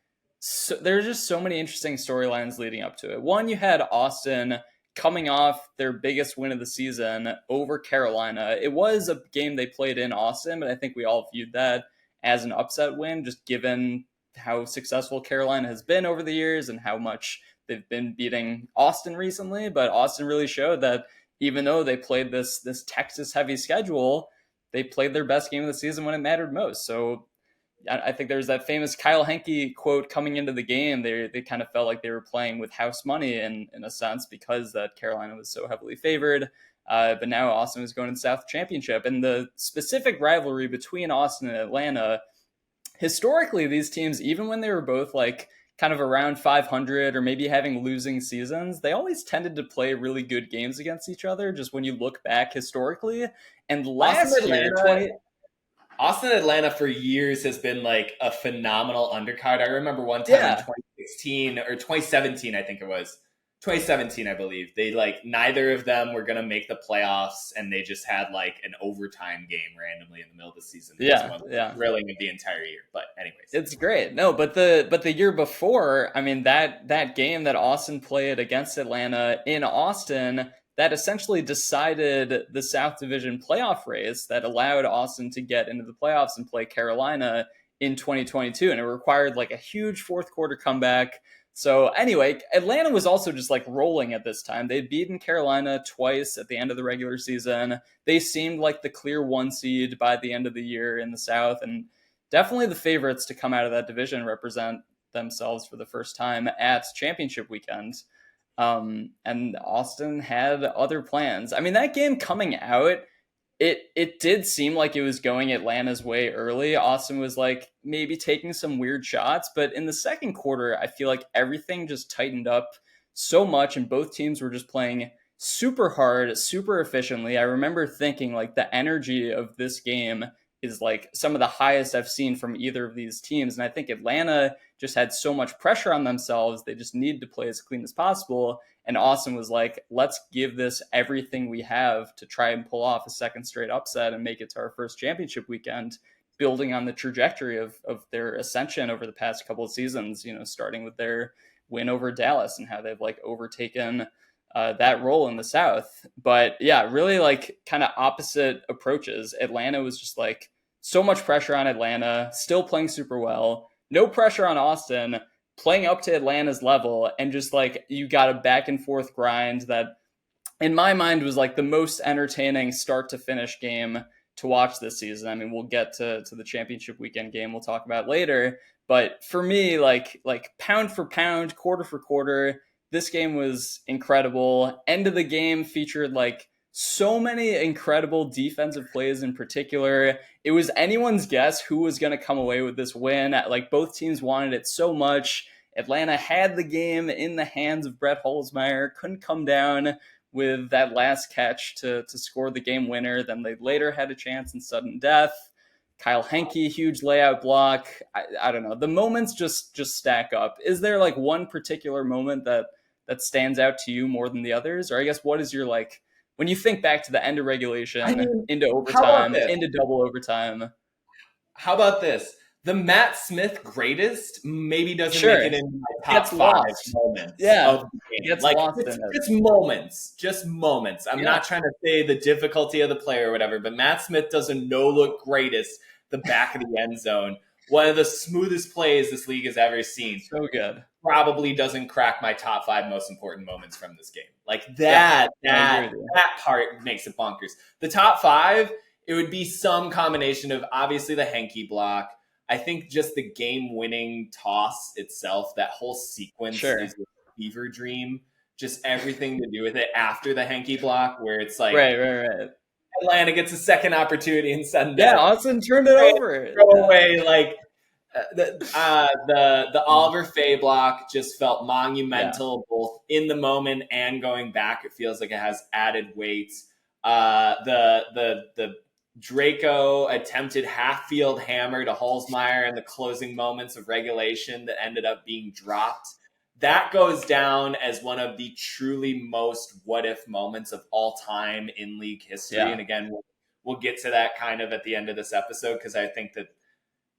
there's just so many interesting storylines leading up to it. One, you had Austin coming off their biggest win of the season over Carolina. It was a game they played in Austin, but I think we all viewed that as an upset win, just given how successful Carolina has been over the years and how much they've been beating Austin recently. But Austin really showed that even though they played this Texas heavy schedule, they played their best game of the season when it mattered most. So I think there's that famous Kyle Henke quote coming into the game. They kind of felt like they were playing with house money in a sense, because that Carolina was so heavily favored. But now Austin is going to the South Championship, and the specific rivalry between Austin and Atlanta, historically, these teams, even when they were both like kind of around 500 or maybe having losing seasons, they always tended to play really good games against each other, just when you look back historically. And last year, Austin Atlanta for years has been like a phenomenal undercard. I remember one time in 2016 or 2017, I think it was 2017, I believe. They like neither of them were going to make the playoffs, and they just had like an overtime game randomly in the middle of the season. Thrilling of the entire year. But anyways, it's great. No, but the year before, I mean, that game that Austin played against Atlanta in Austin, that essentially decided the South Division playoff race that allowed Austin to get into the playoffs and play Carolina in 2022. And it required like a huge fourth quarter comeback. So anyway, Atlanta was also just like rolling at this time. They'd beaten Carolina twice at the end of the regular season. They seemed like the clear one seed by the end of the year in the South, and definitely the favorites to come out of that division, represent themselves for the first time at championship weekend. And Austin had other plans. I mean, that game coming out, it did seem like it was going Atlanta's way early. Austin was like maybe taking some weird shots, but in the second quarter, I feel like everything just tightened up so much, and both teams were just playing super hard, super efficiently. I remember thinking like the energy of this game is like some of the highest I've seen from either of these teams. And I think Atlanta just had so much pressure on themselves. They just needed to play as clean as possible. And Austin was like, let's give this everything we have to try and pull off a second straight upset and make it to our first championship weekend, building on the trajectory of their ascension over the past couple of seasons, you know, starting with their win over Dallas and how they've like overtaken that role in the South. But yeah, really like kind of opposite approaches. Atlanta was just like so much pressure on Atlanta, still playing super well. No pressure on Austin, playing up to Atlanta's level, and just like you got a back and forth grind that in my mind was like the most entertaining start to finish game to watch this season. I mean, we'll get to the championship weekend game we'll talk about later, but for me, like pound for pound, quarter for quarter, this game was incredible. End of the game featured like so many incredible defensive plays in particular. It was anyone's guess who was going to come away with this win. Like both teams wanted it so much. Atlanta had the game in the hands of Brett Holzmeyer, couldn't come down with that last catch to score the game winner. Then they later had a chance in sudden death. Kyle Henke, huge layout block. I don't know. The moments just stack up. Is there like one particular moment that stands out to you more than the others? Or I guess what is your like, when you think back to the end of regulation, into overtime, into double overtime? How about this? The Matt Smith greatest maybe doesn't make it into my top five moments. Yeah, of the game. Like just moments. I'm not trying to say the difficulty of the play or whatever, but Matt Smith does a no look greatest, the back of the end zone. One of the smoothest plays this league has ever seen. So good. probably doesn't crack my top 5 most important moments from this game. Like that part makes it bonkers. The top 5, it would be some combination of obviously the hanky block. I think just the game-winning toss itself, that whole sequence is a fever dream. Just everything to do with it after the hanky block, where it's like, right. Atlanta gets a second opportunity and sudden death. Austin turned it over. Throw away, like the Oliver Fay block just felt monumental, both in the moment and going back. It feels like it has added weight. The Draco attempted half-field hammer to Holzmeyer in the closing moments of regulation that ended up being dropped. That goes down as one of the truly most what-if moments of all time in league history. And again, we'll get to that kind of at the end of this episode, because I think that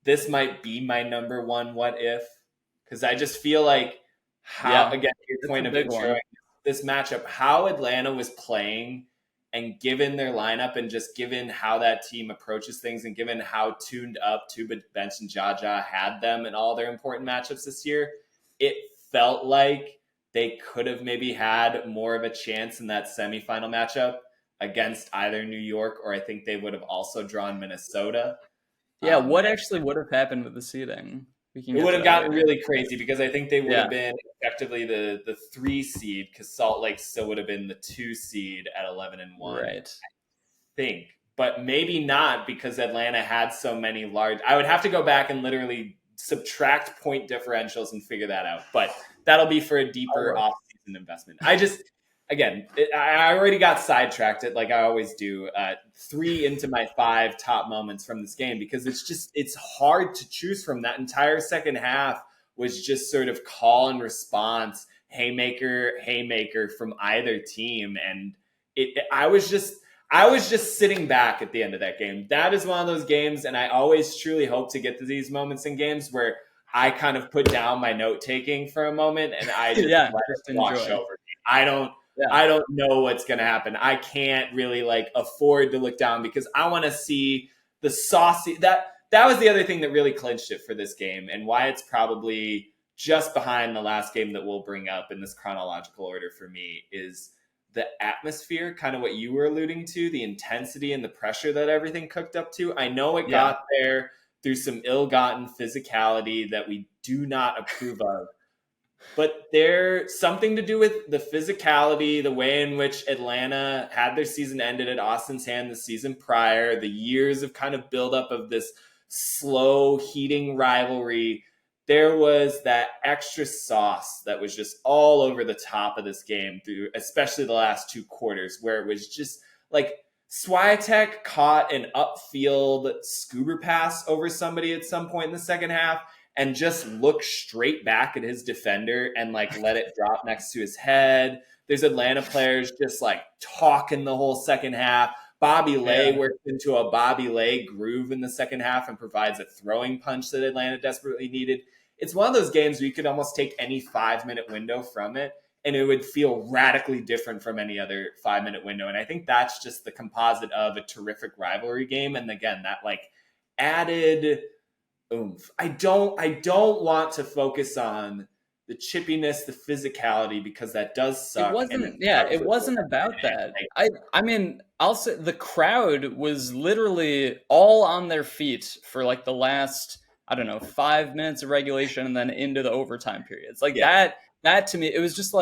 this might be my number one what-if, because I just feel like again, your point of enjoying this matchup, how Atlanta was playing, and given their lineup and just given how that team approaches things and given how tuned up Tuba, Bench, and Jaja had them in all their important matchups this year, it felt like they could have maybe had more of a chance in that semifinal matchup against either New York, or I think they would have also drawn Minnesota. Yeah, what actually would have happened with the seeding? It would have gotten really crazy, because I think they would have been effectively the 3 seed, because Salt Lake still would have been the 2 seed at 11-1. Right. I think, but maybe not, because Atlanta had so many large. I would have to go back and literally subtract point differentials and figure that out. But that'll be for a deeper off-season investment. I already got sidetracked like I always do. 3 into my 5 top moments from this game, because it's hard to choose from. That entire second half was just sort of call and response, haymaker from either team. And I was just sitting back at the end of that game. That is one of those games, and I always truly hope to get to these moments in games where I kind of put down my note-taking for a moment and I just let it wash over me. I don't know what's going to happen. I can't really afford to look down, because I want to see the saucy. That was the other thing that really clinched it for this game, and why it's probably just behind the last game that we'll bring up in this chronological order for me, is the atmosphere, kind of what you were alluding to, the intensity and the pressure that everything cooked up to. I know it got there through some ill-gotten physicality that we do not approve of. But there's something to do with the physicality, the way in which Atlanta had their season ended at Austin's hand the season prior, the years of kind of buildup of this slow heating rivalry. There was that extra sauce that was just all over the top of this game, through especially the last 2 quarters, where it was just like Swiatek caught an upfield scuba pass over somebody at some point in the second half and just looked straight back at his defender and let it drop next to his head. There's Atlanta players just talking the whole second half. Bobby Lay works into a Bobby Lay groove in the second half and provides a throwing punch that Atlanta desperately needed. It's one of those games where you could almost take any 5-minute window from it, and it would feel radically different from any other 5-minute window. And I think that's just the composite of a terrific rivalry game. And again, that added oomph. I don't want to focus on the chippiness, the physicality, because that does suck. It wasn't about that. I mean, I'll say the crowd was literally all on their feet for the last, 5 minutes of regulation and then into the overtime periods. That to me, it was just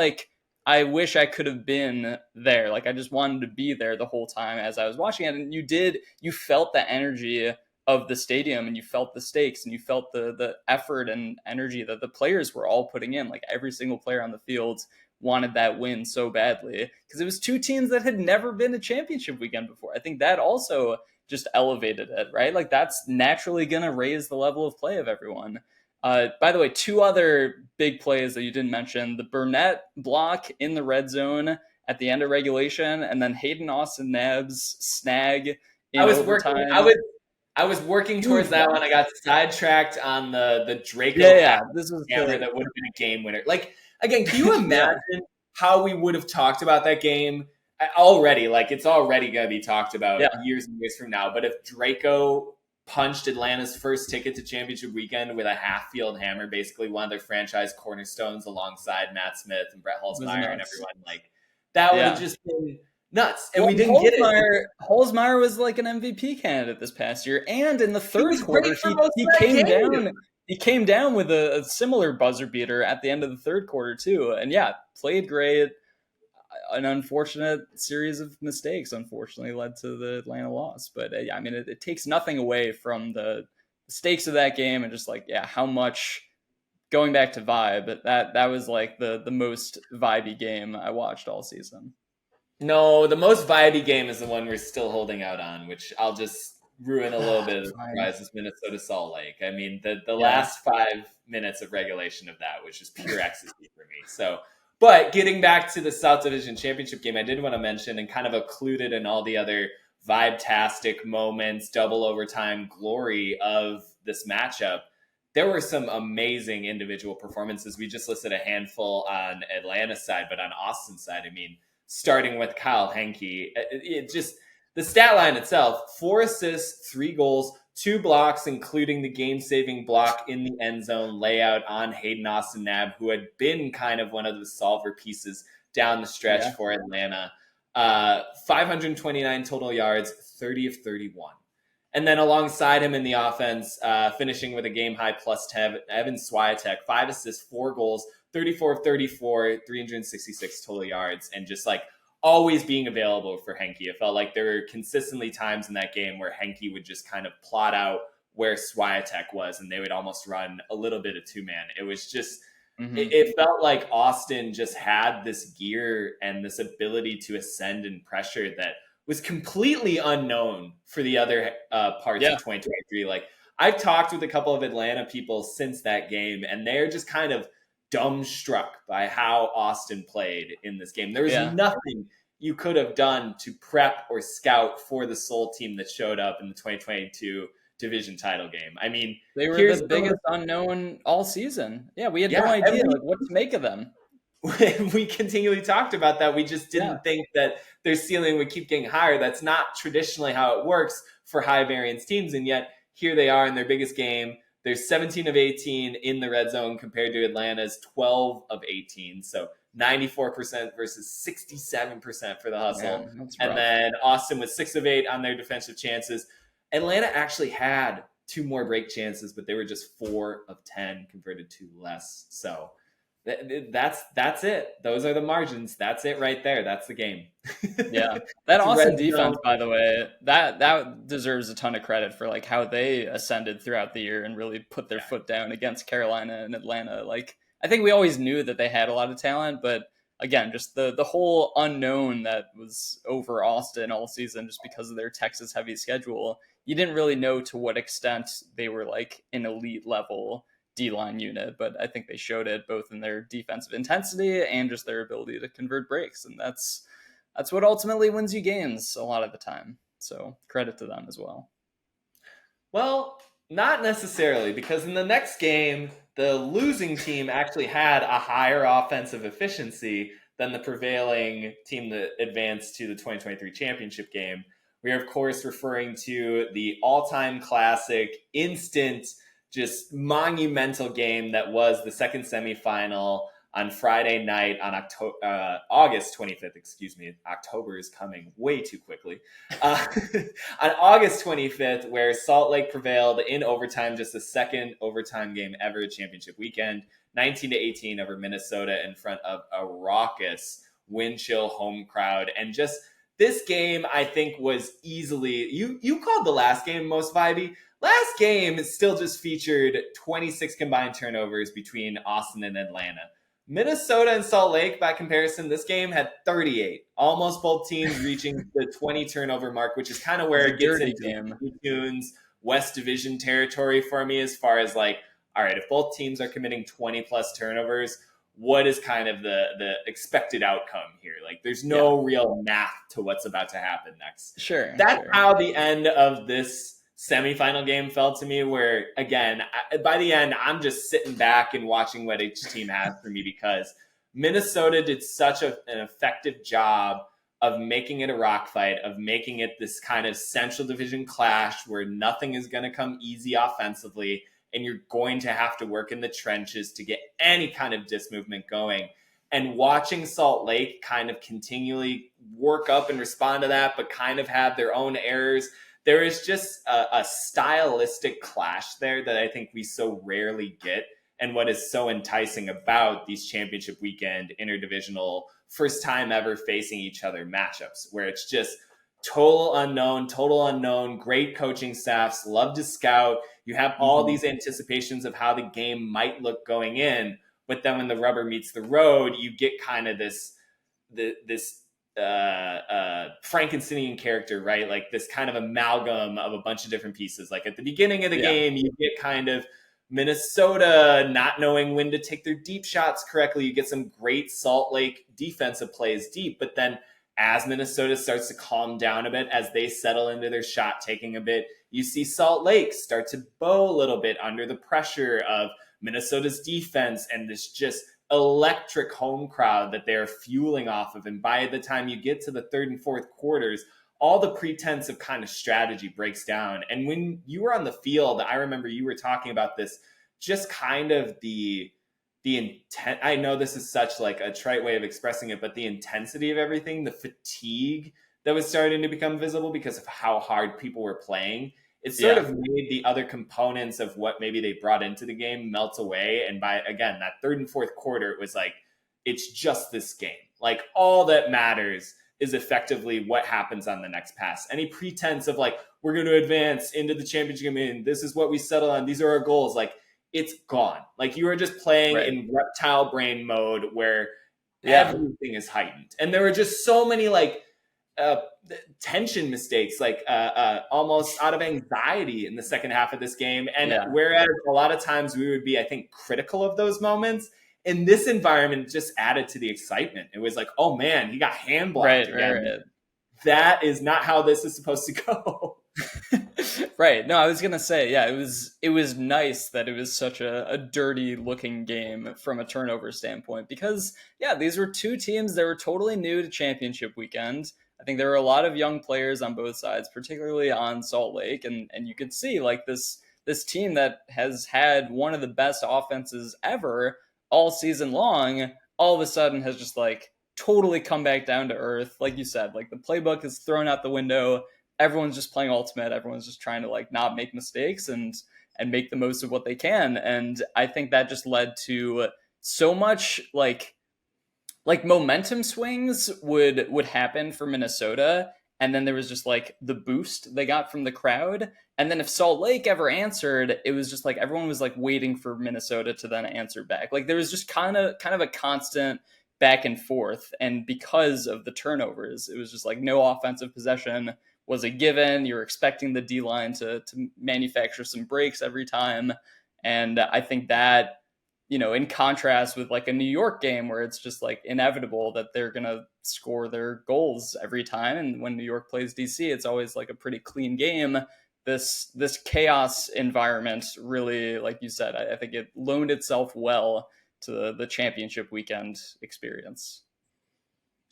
I wish I could have been there. I just wanted to be there the whole time as I was watching it. And you felt the energy of the stadium, and you felt the stakes, and you felt the effort and energy that the players were all putting in. Every single player on the field wanted that win so badly, because it was 2 teams that had never been a championship weekend before. I think that also just elevated it, right? That's naturally going to raise the level of play of everyone. By the way, 2 other big plays that you didn't mention: the Burnett block in the red zone at the end of regulation, and then Hayden Austin Nabbs snag in overtime. I was working towards that one. I got sidetracked on the Draco this was hammer that would have been a game winner. Again, can you imagine how we would have talked about that game already? It's already going to be talked about years and years from now. But if Draco punched Atlanta's first ticket to championship weekend with a half-field hammer, basically one of their franchise cornerstones alongside Matt Smith and Brett Holzmeyer and everyone. Like, that would have just been nuts. And we didn't get it. Holzmeyer was like an MVP candidate this past year. And in the third quarter, he came down with a similar buzzer beater at the end of the third quarter too. And played great. An unfortunate series of mistakes, unfortunately, led to the Atlanta loss. But I mean, it takes nothing away from the stakes of that game and just like, how much, going back to vibe, that was like the most vibey game I watched all season. No, the most vibey game is the one we're still holding out on, which I'll just ruin a little bit of the surprise, is Minnesota Salt Lake. I mean, the last 5 minutes of regulation of that was just pure ecstasy for me. So, but getting back to the South Division Championship game, I did want to mention, and kind of occluded in all the other vibe-tastic moments, double overtime glory of this matchup, there were some amazing individual performances. We just listed a handful on Atlanta's side, but on Austin's side, I mean, starting with Kyle Henke, it just, the stat line itself, 4 assists, 3 goals, 2 blocks, including the game-saving block in the end zone layout on Hayden Austin-Knabb, who had been kind of one of the solver pieces down the stretch for Atlanta. 529 total yards, 30 of 31. And then alongside him in the offense, finishing with a game-high plus 10, Evan Swiatek, 5 assists, 4 goals, 34 of 34, 366 total yards, and just like always being available for Henke. It felt like there were consistently times in that game where Henke would just kind of plot out where Swiatek was, and they would almost run a little bit of two-man. It was just, it felt like Austin just had this gear and this ability to ascend and pressure that was completely unknown for the other parts of 2023. Like, I've talked with a couple of Atlanta people since that game, and they're just kind of dumbstruck by how Austin played in this game. There was nothing you could have done to prep or scout for the Soul team that showed up in the 2022 division title game. I mean, they were the biggest unknown all season. Yeah, we had no idea what to make of them. We continually talked about that. We just didn't think that their ceiling would keep getting higher. That's not traditionally how it works for high variance teams. And yet here they are in their biggest game. They're 17 of 18 in the red zone compared to Atlanta's 12 of 18. So 94% versus 67% for the hustle. And then Austin was 6 of 8 on their defensive chances. Atlanta actually had 2 more break chances, but they were just 4 of 10 converted to less. So that's it. Those are the margins. That's it right there. That's the game. That Austin defense, by the way, that deserves a ton of credit for like how they ascended throughout the year and really put their foot down against Carolina and Atlanta. Like, I think we always knew that they had a lot of talent, but again, just the whole unknown that was over Austin all season just because of their Texas heavy schedule. You didn't really know to what extent they were like an elite level D-line unit, but I think they showed it both in their defensive intensity and just their ability to convert breaks. And that's what ultimately wins you games a lot of the time. So credit to them as well. Well, not necessarily, because in the next game, the losing team actually had a higher offensive efficiency than the prevailing team that advanced to the 2023 championship game. We are, of course, referring to the all-time classic, instant, just monumental game that was the second semifinal on Friday night on August 25th. Excuse me, October is coming way too quickly. On August 25th, where Salt Lake prevailed in overtime, just the second overtime game ever, championship weekend, 19-18 over Minnesota in front of a raucous wind chill home crowd. And just this game, I think, was easily, you called the last game most vibey. Last game still just featured 26 combined turnovers between Austin and Atlanta. Minnesota and Salt Lake, by comparison, this game had 38. Almost both teams reaching the 20 turnover mark, which is kind of where it gets into Tunes West Division territory for me, as far as like, all right, if both teams are committing 20 plus turnovers, what is kind of the expected outcome here? Like, there's no real math to what's about to happen next. That's how the end of this semifinal game felt to me, where, again, by the end, I'm just sitting back and watching what each team has for me, because Minnesota did such an effective job of making it a rock fight, of making it this kind of central division clash where nothing is going to come easy offensively, and you're going to have to work in the trenches to get any kind of disc movement going. And watching Salt Lake kind of continually work up and respond to that, but kind of have their own errors. There is just a stylistic clash there that I think we so rarely get. And what is so enticing about these championship weekend interdivisional first time ever facing each other matchups, where it's just total unknown, great coaching staffs, love to scout. You have all these anticipations of how the game might look going in. But then when the rubber meets the road, you get kind of this Frankensteinian character, right? Like this kind of amalgam of a bunch of different pieces. Like at the beginning of the game, you get kind of Minnesota not knowing when to take their deep shots correctly. You get some great Salt Lake defensive plays deep. But then as Minnesota starts to calm down a bit, as they settle into their shot taking a bit, you see Salt Lake start to bow a little bit under the pressure of Minnesota's defense and this just electric home crowd that they're fueling off of. And by the time you get to the third and fourth quarters, all the pretense of kind of strategy breaks down. And when you were on the field, I remember you were talking about this, just kind of the intent. I know this is such like a trite way of expressing it, but the intensity of everything, the fatigue that was starting to become visible because of how hard people were playing. It sort of made the other components of what maybe they brought into the game melt away. And by, again, that third and fourth quarter, it was like, it's just this game. Like all that matters is effectively what happens on the next pass. Any pretense of like, we're going to advance into the championship game, this is what we settle on, these are our goals. Like it's gone. Like you are just playing in reptile brain mode where everything is heightened. And there were just so many like, tension mistakes, like almost out of anxiety in the second half of this game. And whereas a lot of times we would be, I think, critical of those moments, in this environment just added to the excitement. It was like, oh man, he got hand blocked again. Right. That is not how this is supposed to go. Right. No, I was going to say, it was nice that it was such a dirty looking game from a turnover standpoint, because these were two teams that were totally new to championship weekend. I think there were a lot of young players on both sides, particularly on Salt Lake. And you could see like this team that has had one of the best offenses ever all season long, all of a sudden has just like totally come back down to earth. Like you said, like the playbook is thrown out the window. Everyone's just playing ultimate. Everyone's just trying to like not make mistakes and make the most of what they can. And I think that just led to so much like momentum swings would happen for Minnesota. And then there was just like the boost they got from the crowd. And then if Salt Lake ever answered, it was just like everyone was like waiting for Minnesota to then answer back. Like there was just kind of a constant back and forth. And because of the turnovers, it was just like no offensive possession was a given. You're expecting the D-line to manufacture some breaks every time. And I think that, in contrast with like a New York game where it's just like inevitable that they're going to score their goals every time. And when New York plays DC, it's always like a pretty clean game. This chaos environment really, like you said, I think it loaned itself well to the championship weekend experience.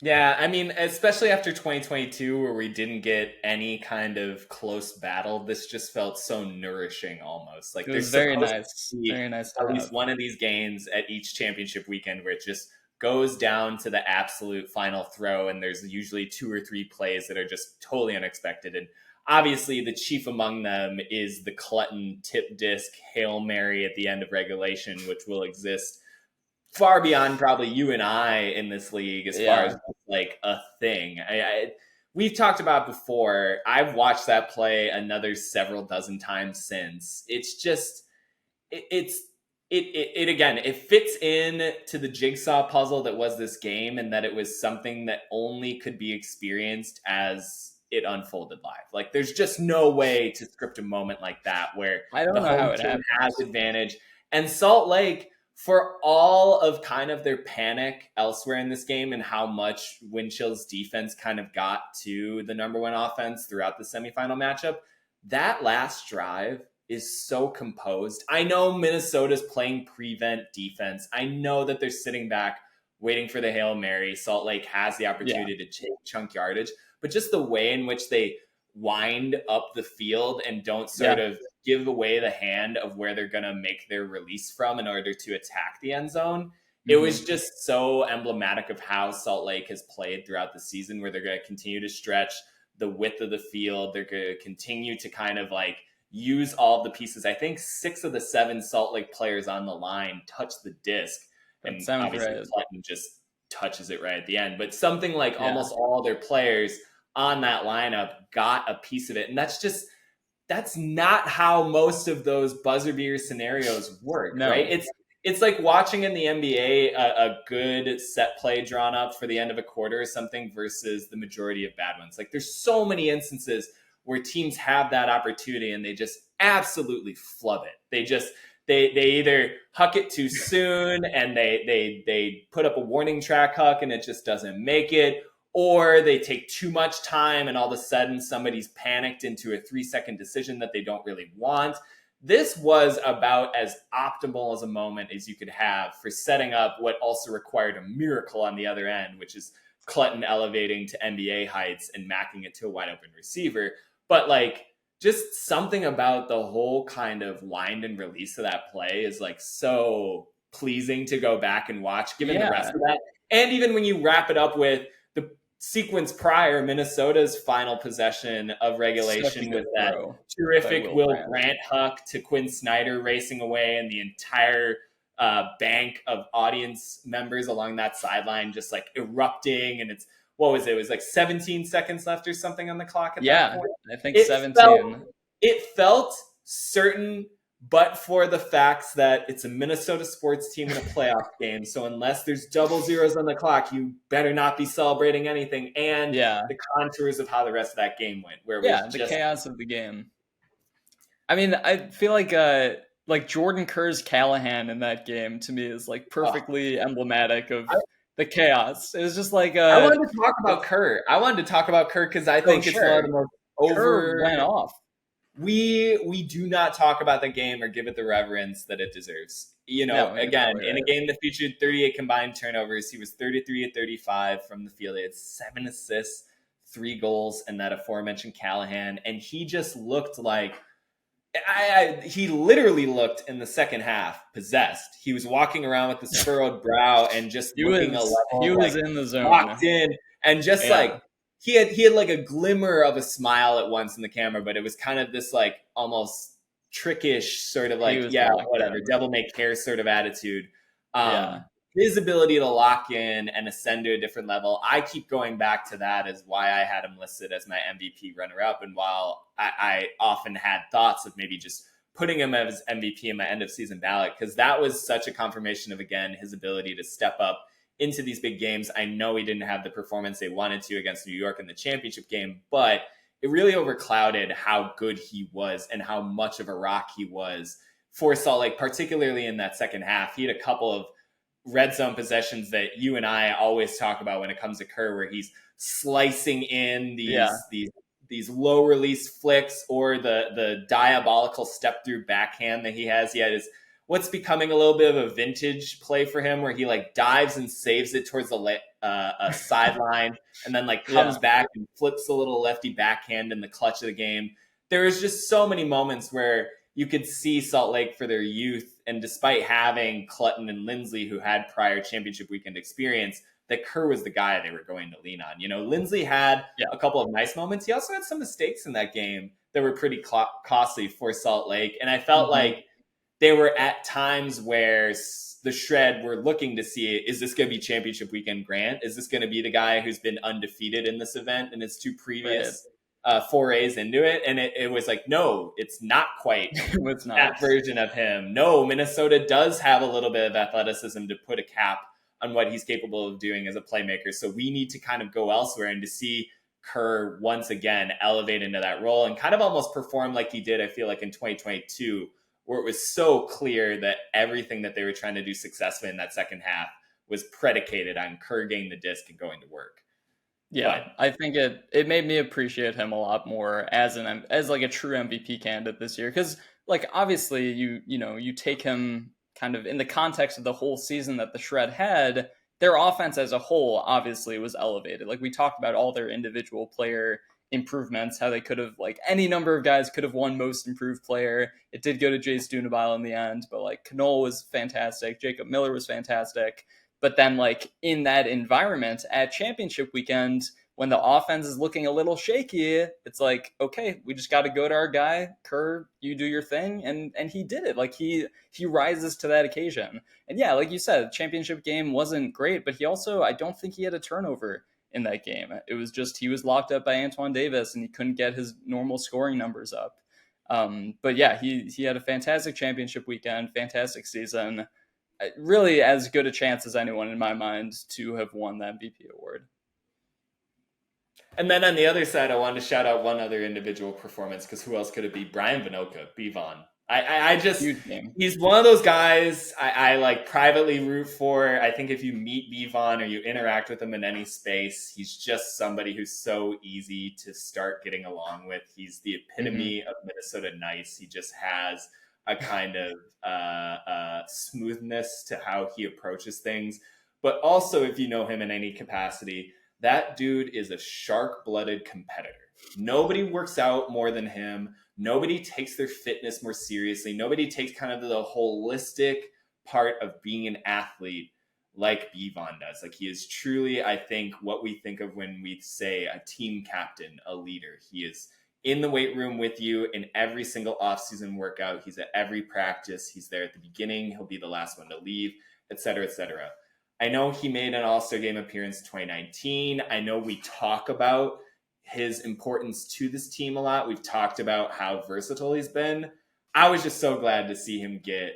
Yeah, I mean, especially after 2022, where we didn't get any kind of close battle, this just felt so nourishing almost. Like it was very nice. Very nice. At least one of these games at each championship weekend where it just goes down to the absolute final throw, and there's usually 2 or 3 plays that are just totally unexpected. And obviously, the chief among them is the Clutton tip disc Hail Mary at the end of regulation, which will exist far beyond probably you and I in this league as far as like a thing. We've talked about before. I've watched that play another several dozen times since. It's just, it again, it fits in to the jigsaw puzzle that was this game, and that it was something that only could be experienced as it unfolded live. Like there's just no way to script a moment like that where I don't know how it has advantage. And Salt Lake, for all of kind of their panic elsewhere in this game and how much Windchill's defense kind of got to the number one offense throughout the semifinal matchup, that last drive is so composed. I know Minnesota's playing prevent defense. I know that they're sitting back, waiting for the Hail Mary. Salt Lake has the opportunity to take chunk yardage, but just the way in which they wind up the field and don't sort of give away the hand of where they're going to make their release from in order to attack the end zone. It was just so emblematic of how Salt Lake has played throughout the season, where they're going to continue to stretch the width of the field. They're going to continue to kind of like use all of the pieces. I think 6 of the 7 Salt Lake players on the line touch the disc. And obviously Clinton just touches it right at the end. But something like almost all their players on that lineup got a piece of it. And that's not how most of those buzzer beater scenarios work, right? It's like watching in the NBA a good set play drawn up for the end of a quarter or something versus the majority of bad ones. Like there's so many instances where teams have that opportunity and they just absolutely flub it. They either huck it too soon and they put up a warning track huck and it just doesn't make it, or they take too much time and all of a sudden somebody's panicked into a 3-second decision that they don't really want. This was about as optimal as a moment as you could have for setting up what also required a miracle on the other end, which is Clutton elevating to NBA heights and macking it to a wide open receiver. But like just something about the whole kind of wind and release of that play is like so pleasing to go back and watch, given the rest of that. And even when you wrap it up with the sequence prior, Minnesota's final possession of regulation with that terrific Will Grant huck to Quinn Snyder racing away, and the entire bank of audience members along that sideline just like erupting. And it's, what was it? It was like 17 seconds left or something on the clock at that point. I think 17. It felt certain, but for the facts that it's a Minnesota sports team in a playoff game. So unless there's double zeros on the clock, you better not be celebrating anything. And the contours of how the rest of that game went. Where it was the chaos of the game. I mean, I feel like Jordan Kerr's Callahan in that game to me is like perfectly emblematic of the chaos. It was just like I wanted to talk about Kerr. Because I think it's one of the most Kerr went off. We do not talk about the game or give it the reverence that it deserves. In a game that featured 38 combined turnovers, he was 33 of 35 from the field. He had 7 assists, 3 goals, and that aforementioned Callahan. And he just looked like he literally looked in the second half possessed. He was walking around with this furrowed brow and just he was in the zone, locked in, and just like he had like a glimmer of a smile at once in the camera, but it was kind of this like almost trickish sort of like whatever, devil may care sort of attitude. His ability to lock in and ascend to a different level, I keep going back to that as why I had him listed as my MVP runner-up. And while I often had thoughts of maybe just putting him as MVP in my end-of-season ballot, because that was such a confirmation of, again, his ability to step up into these big games. I know he didn't have the performance they wanted to against New York in the championship game, but it really overclouded how good he was and how much of a rock he was for Salt Lake, particularly in that second half. He had a couple of red zone possessions that you and I always talk about when it comes to Kerr, where he's slicing in these low release flicks, or the diabolical step through backhand that he has. He had what's becoming a little bit of a vintage play for him, where he like dives and saves it towards a sideline and then like comes back and flips a little lefty backhand in the clutch of the game. There was just so many moments where you could see Salt Lake for their youth, and despite having Clutton and Lindsley, who had prior championship weekend experience, that Kerr was the guy they were going to lean on. Lindsley had a couple of nice moments. He also had some mistakes in that game that were pretty costly for Salt Lake. And I felt like they were at times where the Shred were looking to see, is this going to be championship weekend Grant? Is this going to be the guy who's been undefeated in this event in his 2 previous forays into it? And it was like, no, it's not quite it's not that version of him. No, Minnesota does have a little bit of athleticism to put a cap on what he's capable of doing as a playmaker. So we need to kind of go elsewhere, and to see Kerr once again elevate into that role and kind of almost perform like he did, I feel like, in 2022, where it was so clear that everything that they were trying to do successfully in that second half was predicated on Kerr getting the disc and going to work. Yeah, I think it made me appreciate him a lot more as like a true MVP candidate this year, because like obviously you take him kind of in the context of the whole season that the Shred had. their offense as a whole obviously was elevated. Like we talked about all their individual player improvements, how they could have, like, any number of guys could have won most improved player. It did go to Jace Dunabile in the end, but like Knoll was fantastic, Jacob Miller was fantastic. But then, like, in that environment at championship weekend, when the offense is looking a little shaky, it's like, okay, we just got to go to our guy, Kerr, you do your thing. And he did it. Like, he rises to that occasion. And yeah, like you said, championship game wasn't great, but he also, I don't think he had a turnover in that game. It was just, he was locked up by Antoine Davis and he couldn't get his normal scoring numbers up. But yeah, he had a fantastic championship weekend, fantastic season. Really as good a chance as anyone in my mind to have won the MVP award. And then on the other side, I wanted to shout out one other individual performance, because who else could it be? Brian Vinoka, Bivon. I just, he's one of those guys I like privately root for. I think if you meet Bivon or you interact with him in any space, he's just somebody who's so easy to start getting along with. He's the epitome of Minnesota nice. He just has a kind of smoothness to how he approaches things. But also, if you know him in any capacity, that dude is a shark-blooded competitor. Nobody works out more than him. Nobody takes their fitness more seriously. Nobody takes kind of the holistic part of being an athlete like Bivon does. Like, he is truly, I think, what we think of when we say a team captain, a leader. He is in the weight room with you in every single off-season workout. He's at every practice. He's there at the beginning. He'll be the last one to leave, et cetera, et cetera. I know he made an All-Star Game appearance in 2019. I know we talk about his importance to this team a lot. We've talked about how versatile he's been. I was just so glad to see him get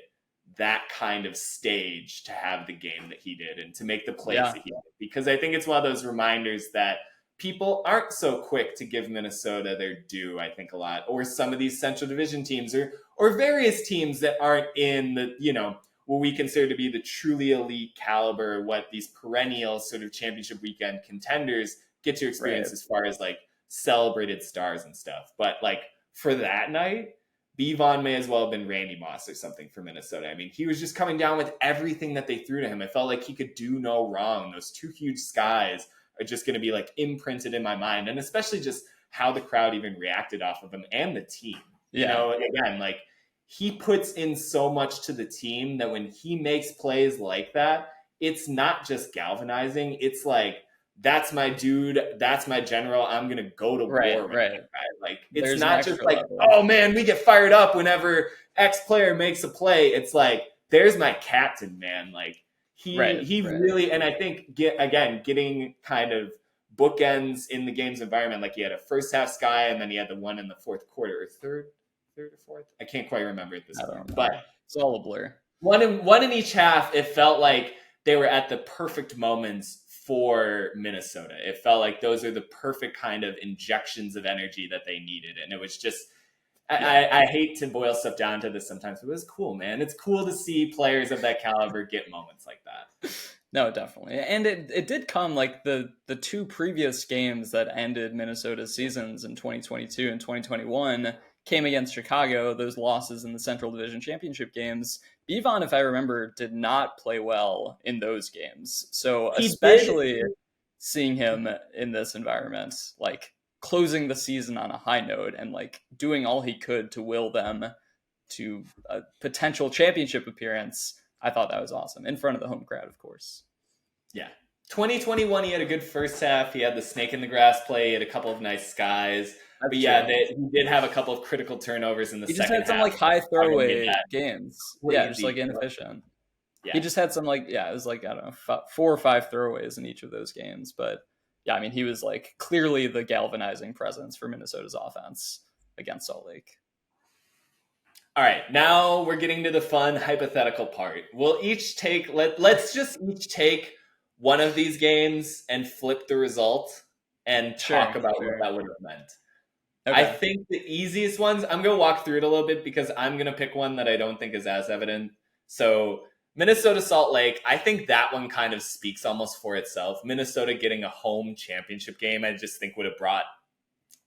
that kind of stage to have the game that he did and to make the plays that he did. Because I think it's one of those reminders that people aren't so quick to give Minnesota their due, I think, a lot. Or some of these Central Division teams or various teams that aren't in the, you know, what we consider to be the truly elite caliber, what these perennial sort of championship weekend contenders get to experience as far as like celebrated stars and stuff. But like for that night, Bivon may as well have been Randy Moss or something for Minnesota. I mean, he was just coming down with everything that they threw to him. It felt like he could do no wrong. Those two huge skies are just going to be like imprinted in my mind. And especially just how the crowd even reacted off of him and the team. You know, again, like, he puts in so much to the team that when he makes plays like that, it's not just galvanizing. It's like, that's my dude. That's my general. I'm going to go to war with that guy. Like, it's There's not just like, oh man, we get fired up whenever X player makes a play. It's like, there's my captain, man. Like, he really, and I think getting kind of bookends in the game's environment. Like, he had a first half sky and then he had the one in the fourth quarter or third or fourth. I can't quite remember at this point, but it's all a blur. One in each half. It felt like they were at the perfect moments for Minnesota. It felt like those are the perfect kind of injections of energy that they needed. And it was just, I hate to boil stuff down to this sometimes, but it was cool, man. It's cool to see players of that caliber get moments like that. No, definitely. And it did come like the two previous games that ended Minnesota's seasons in 2022 and 2021 came against Chicago, those losses in the Central Division Championship games. Bivon, if I remember, did not play well in those games. So especially seeing him in this environment, like closing the season on a high note and like doing all he could to will them to a potential championship appearance, I thought that was awesome. In front of the home crowd, of course. Yeah. 2021, he had a good first half. He had the snake in the grass play. He had a couple of nice skies. But yeah, he did have a couple of critical turnovers in the second half. He just had some like high throwaway games. Yeah, just like inefficient. Yeah. He just had some like, it was like, I don't know, 4 or 5 throwaways in each of those games. But yeah, I mean, he was like clearly the galvanizing presence for Minnesota's offense against Salt Lake. All right, now we're getting to the fun hypothetical part. We'll each take, let's just each take one of these games and flip the result and talk about what that would have meant. Okay. I think the easiest ones, I'm going to walk through it a little bit because I'm going to pick one that I don't think is as evident. So Minnesota Salt Lake, I think that one kind of speaks almost for itself. Minnesota getting a home championship game, I just think would have brought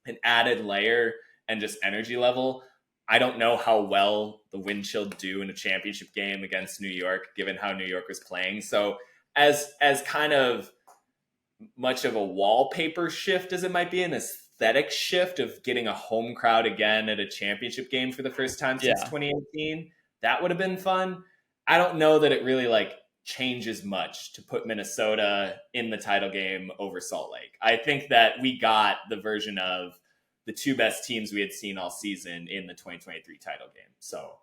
an added layer and just energy level. I don't know how well the Wind Chill do in a championship game against New York, given how New York was playing. So as kind of much of a wallpaper shift as it might be, an aesthetic shift of getting a home crowd again at a championship game for the first time since 2018. That would have been fun. I don't know that it really like changes much to put Minnesota in the title game over Salt Lake. I think that we got the version of the two best teams we had seen all season in the 2023 title game. So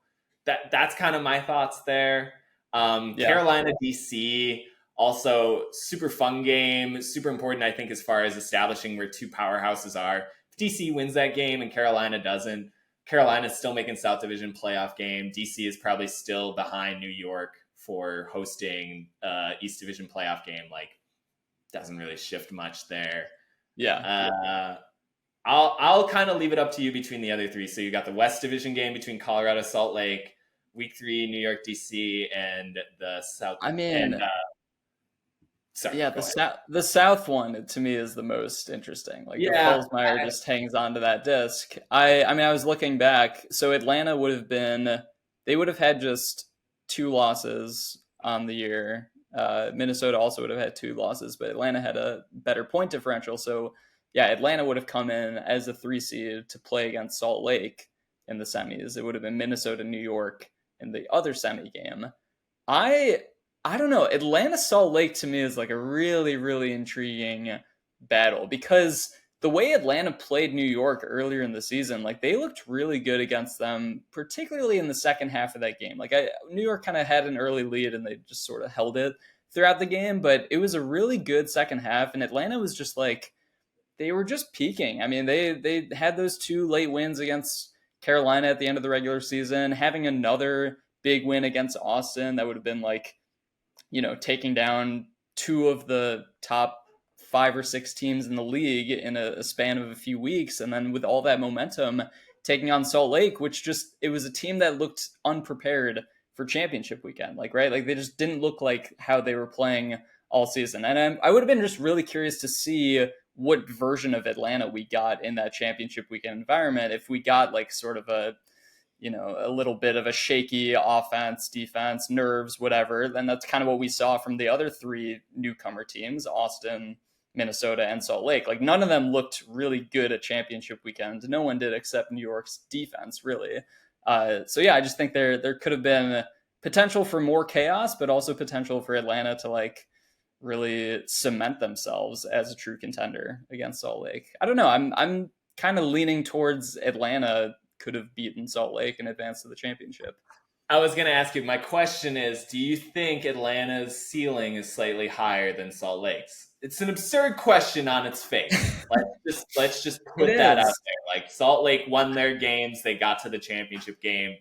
that's kind of my thoughts there. Carolina, DC, also super fun game, super important, I think, as far as establishing where two powerhouses are. If DC wins that game and Carolina doesn't, Carolina's still making South Division playoff game. DC is probably still behind New York for hosting East Division playoff game. Like, doesn't really shift much there. I'll kind of leave it up to you between the other three. So you got the West Division game between Colorado, Salt Lake, Week 3, New York, DC, and the South. The South one to me is the most interesting. Like, if Holzmeyer just hangs on to that disc. I was looking back. So Atlanta they would have had just 2 losses on the year. Minnesota also would have had 2 losses, but Atlanta had a better point differential. So Atlanta would have come in as a 3 seed to play against Salt Lake in the semis. It would have been Minnesota, New York in the other semi game. I don't know. Atlanta Salt Lake to me is like a really, really intriguing battle, because the way Atlanta played New York earlier in the season, like, they looked really good against them, particularly in the second half of that game. Like, New York kind of had an early lead and they just sort of held it throughout the game, but it was a really good second half, and Atlanta was just like, they were just peaking. I mean, they had those 2 late wins against Carolina at the end of the regular season, having another big win against Austin. That would have been like, taking down 2 of the top 5 or 6 teams in the league in a span of a few weeks. And then with all that momentum, taking on Salt Lake, which it was a team that looked unprepared for championship weekend. Like, right? Like, they just didn't look like how they were playing all season. And I would have been just really curious to see what version of Atlanta we got in that championship weekend environment. If we got like sort of a little bit of a shaky offense, defense, nerves, whatever, then that's kind of what we saw from the other 3 newcomer teams, Austin, Minnesota, and Salt Lake. Like, none of them looked really good at championship weekend. No one did, except New York's defense, really. I just think there could have been potential for more chaos, but also potential for Atlanta to like really cement themselves as a true contender against Salt Lake. I don't know. I'm kind of leaning towards Atlanta could have beaten Salt Lake and advanced to the championship. I was going to ask you, my question is, do you think Atlanta's ceiling is slightly higher than Salt Lake's? It's an absurd question on its face. Let's just put that out there. Like, Salt Lake won their games. They got to the championship game.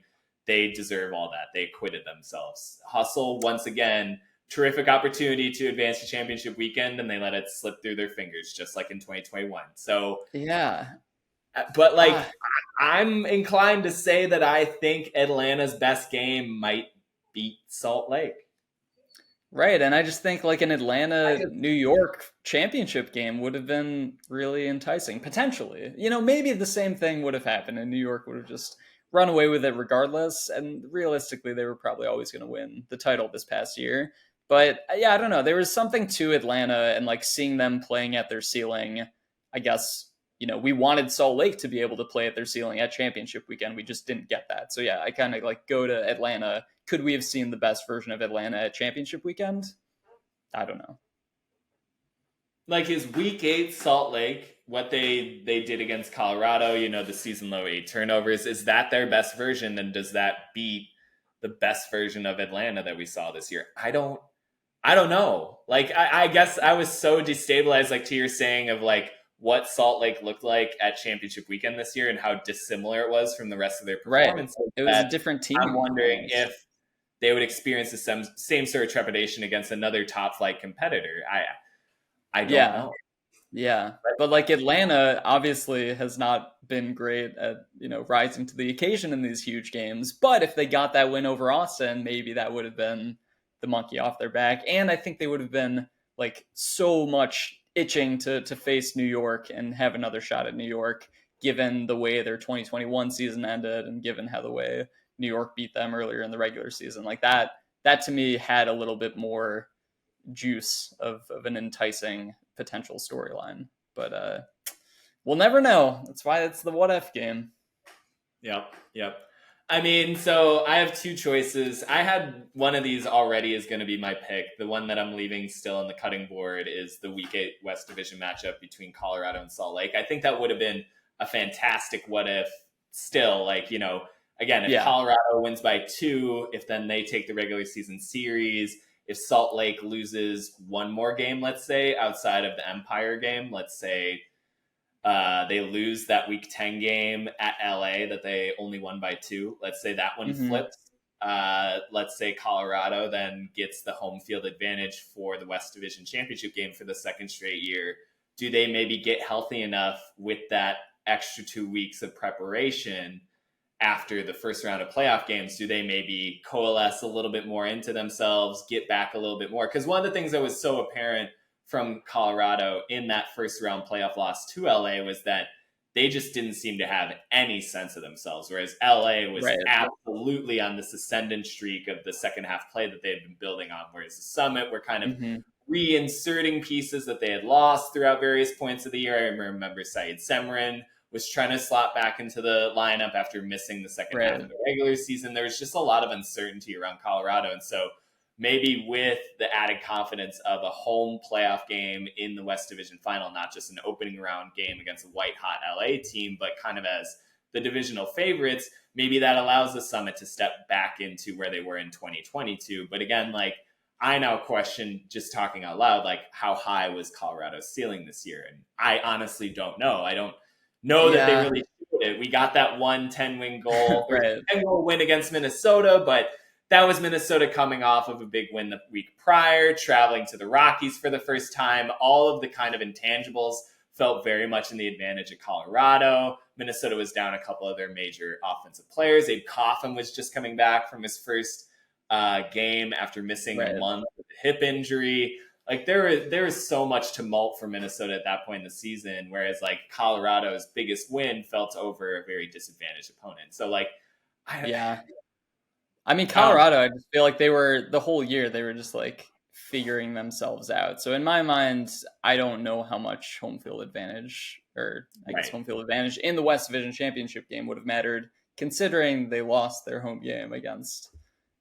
They deserve all that. They acquitted themselves. Hustle, once again, terrific opportunity to advance to championship weekend, and they let it slip through their fingers, just like in 2021. So, but like, I'm inclined to say that I think Atlanta's best game might beat Salt Lake. Right, and I just think like an Atlanta-New York championship game would have been really enticing, potentially. Maybe the same thing would have happened, and New York would have just run away with it regardless, and realistically, they were probably always going to win the title this past year. But I don't know. There was something to Atlanta and like seeing them playing at their ceiling. I guess, we wanted Salt Lake to be able to play at their ceiling at championship weekend. We just didn't get that. So I kind of like go to Atlanta. Could we have seen the best version of Atlanta at championship weekend? I don't know. Like, is Week 8 Salt Lake, what they did against Colorado, the season low 8 turnovers, is that their best version? And does that beat the best version of Atlanta that we saw this year? I don't know. Like, I guess I was so destabilized, like, to your saying of like what Salt Lake looked like at championship weekend this year and how dissimilar it was from the rest of their performance. Right. It was a different team. I'm wondering if they would experience the same sort of trepidation against another top flight competitor. I don't know. Yeah. But like, Atlanta obviously has not been great at, rising to the occasion in these huge games. But if they got that win over Austin, maybe that would have been the monkey off their back. And I think they would have been like so much itching to face New York and have another shot at New York, given the way their 2021 season ended and given how the way New York beat them earlier in the regular season. Like, that to me had a little bit more juice of an enticing potential storyline. But we'll never know. That's why it's the what if game. Yep. I mean, so I have two choices. I had one of these already is going to be my pick. The one that I'm leaving still on the cutting board is the Week 8 West Division matchup between Colorado and Salt Lake. I think that would have been a fantastic what if still. Like, again, if Colorado wins by 2, if then they take the regular season series, if Salt Lake loses one more game, let's say, outside of the Empire game, let's say they lose that Week 10 game at LA that they only won by 2. Let's say that one flips. Let's say Colorado then gets the home field advantage for the West Division Championship game for the second straight year. Do they maybe get healthy enough with that extra 2 weeks of preparation after the first round of playoff games? Do they maybe coalesce a little bit more into themselves, get back a little bit more? Because one of the things that was so apparent from Colorado in that first round playoff loss to LA was that they just didn't seem to have any sense of themselves, whereas LA was absolutely on this ascendant streak of the second half play that they had been building on, whereas the Summit were kind of reinserting pieces that they had lost throughout various points of the year. I remember Saeed Semrin was trying to slot back into the lineup after missing the second half of the regular season. There was just a lot of uncertainty around Colorado, and so maybe with the added confidence of a home playoff game in the West Division final, not just an opening round game against a white-hot LA team, but kind of as the divisional favorites, maybe that allows the Summit to step back into where they were in 2022. But again, like, I now question, just talking out loud, like, how high was Colorado's ceiling this year? And I honestly don't know. I don't know that they really did it. We got that 1 10-win goal, 10-goal win against Minnesota, but that was Minnesota coming off of a big win the week prior, traveling to the Rockies for the first time. All of the kind of intangibles felt very much in the advantage of Colorado. Minnesota was down a couple of their major offensive players. Abe Coffin was just coming back from his first game after missing a month with a hip injury. Like, there was so much tumult for Minnesota at that point in the season, whereas like Colorado's biggest win felt over a very disadvantaged opponent. So like, I mean, Colorado, I just feel like they were, the whole year, they were just like figuring themselves out. So in my mind, I don't know how much home field advantage, or I guess home field advantage in the West Division Championship game would have mattered, considering they lost their home game against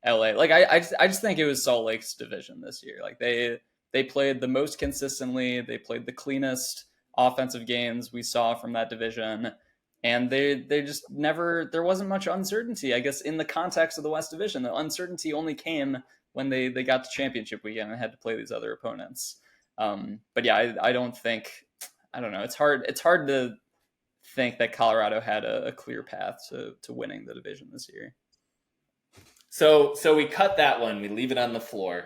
LA. Like, I just think it was Salt Lake's division this year. Like, they played the most consistently. They played the cleanest offensive games we saw from that division. And they just never, there wasn't much uncertainty, I guess, in the context of the West Division. The uncertainty only came when they got to championship weekend and had to play these other opponents. But yeah, I don't know. It's hard to think that Colorado had a clear path to winning the division this year. So we cut that one. We leave it on the floor.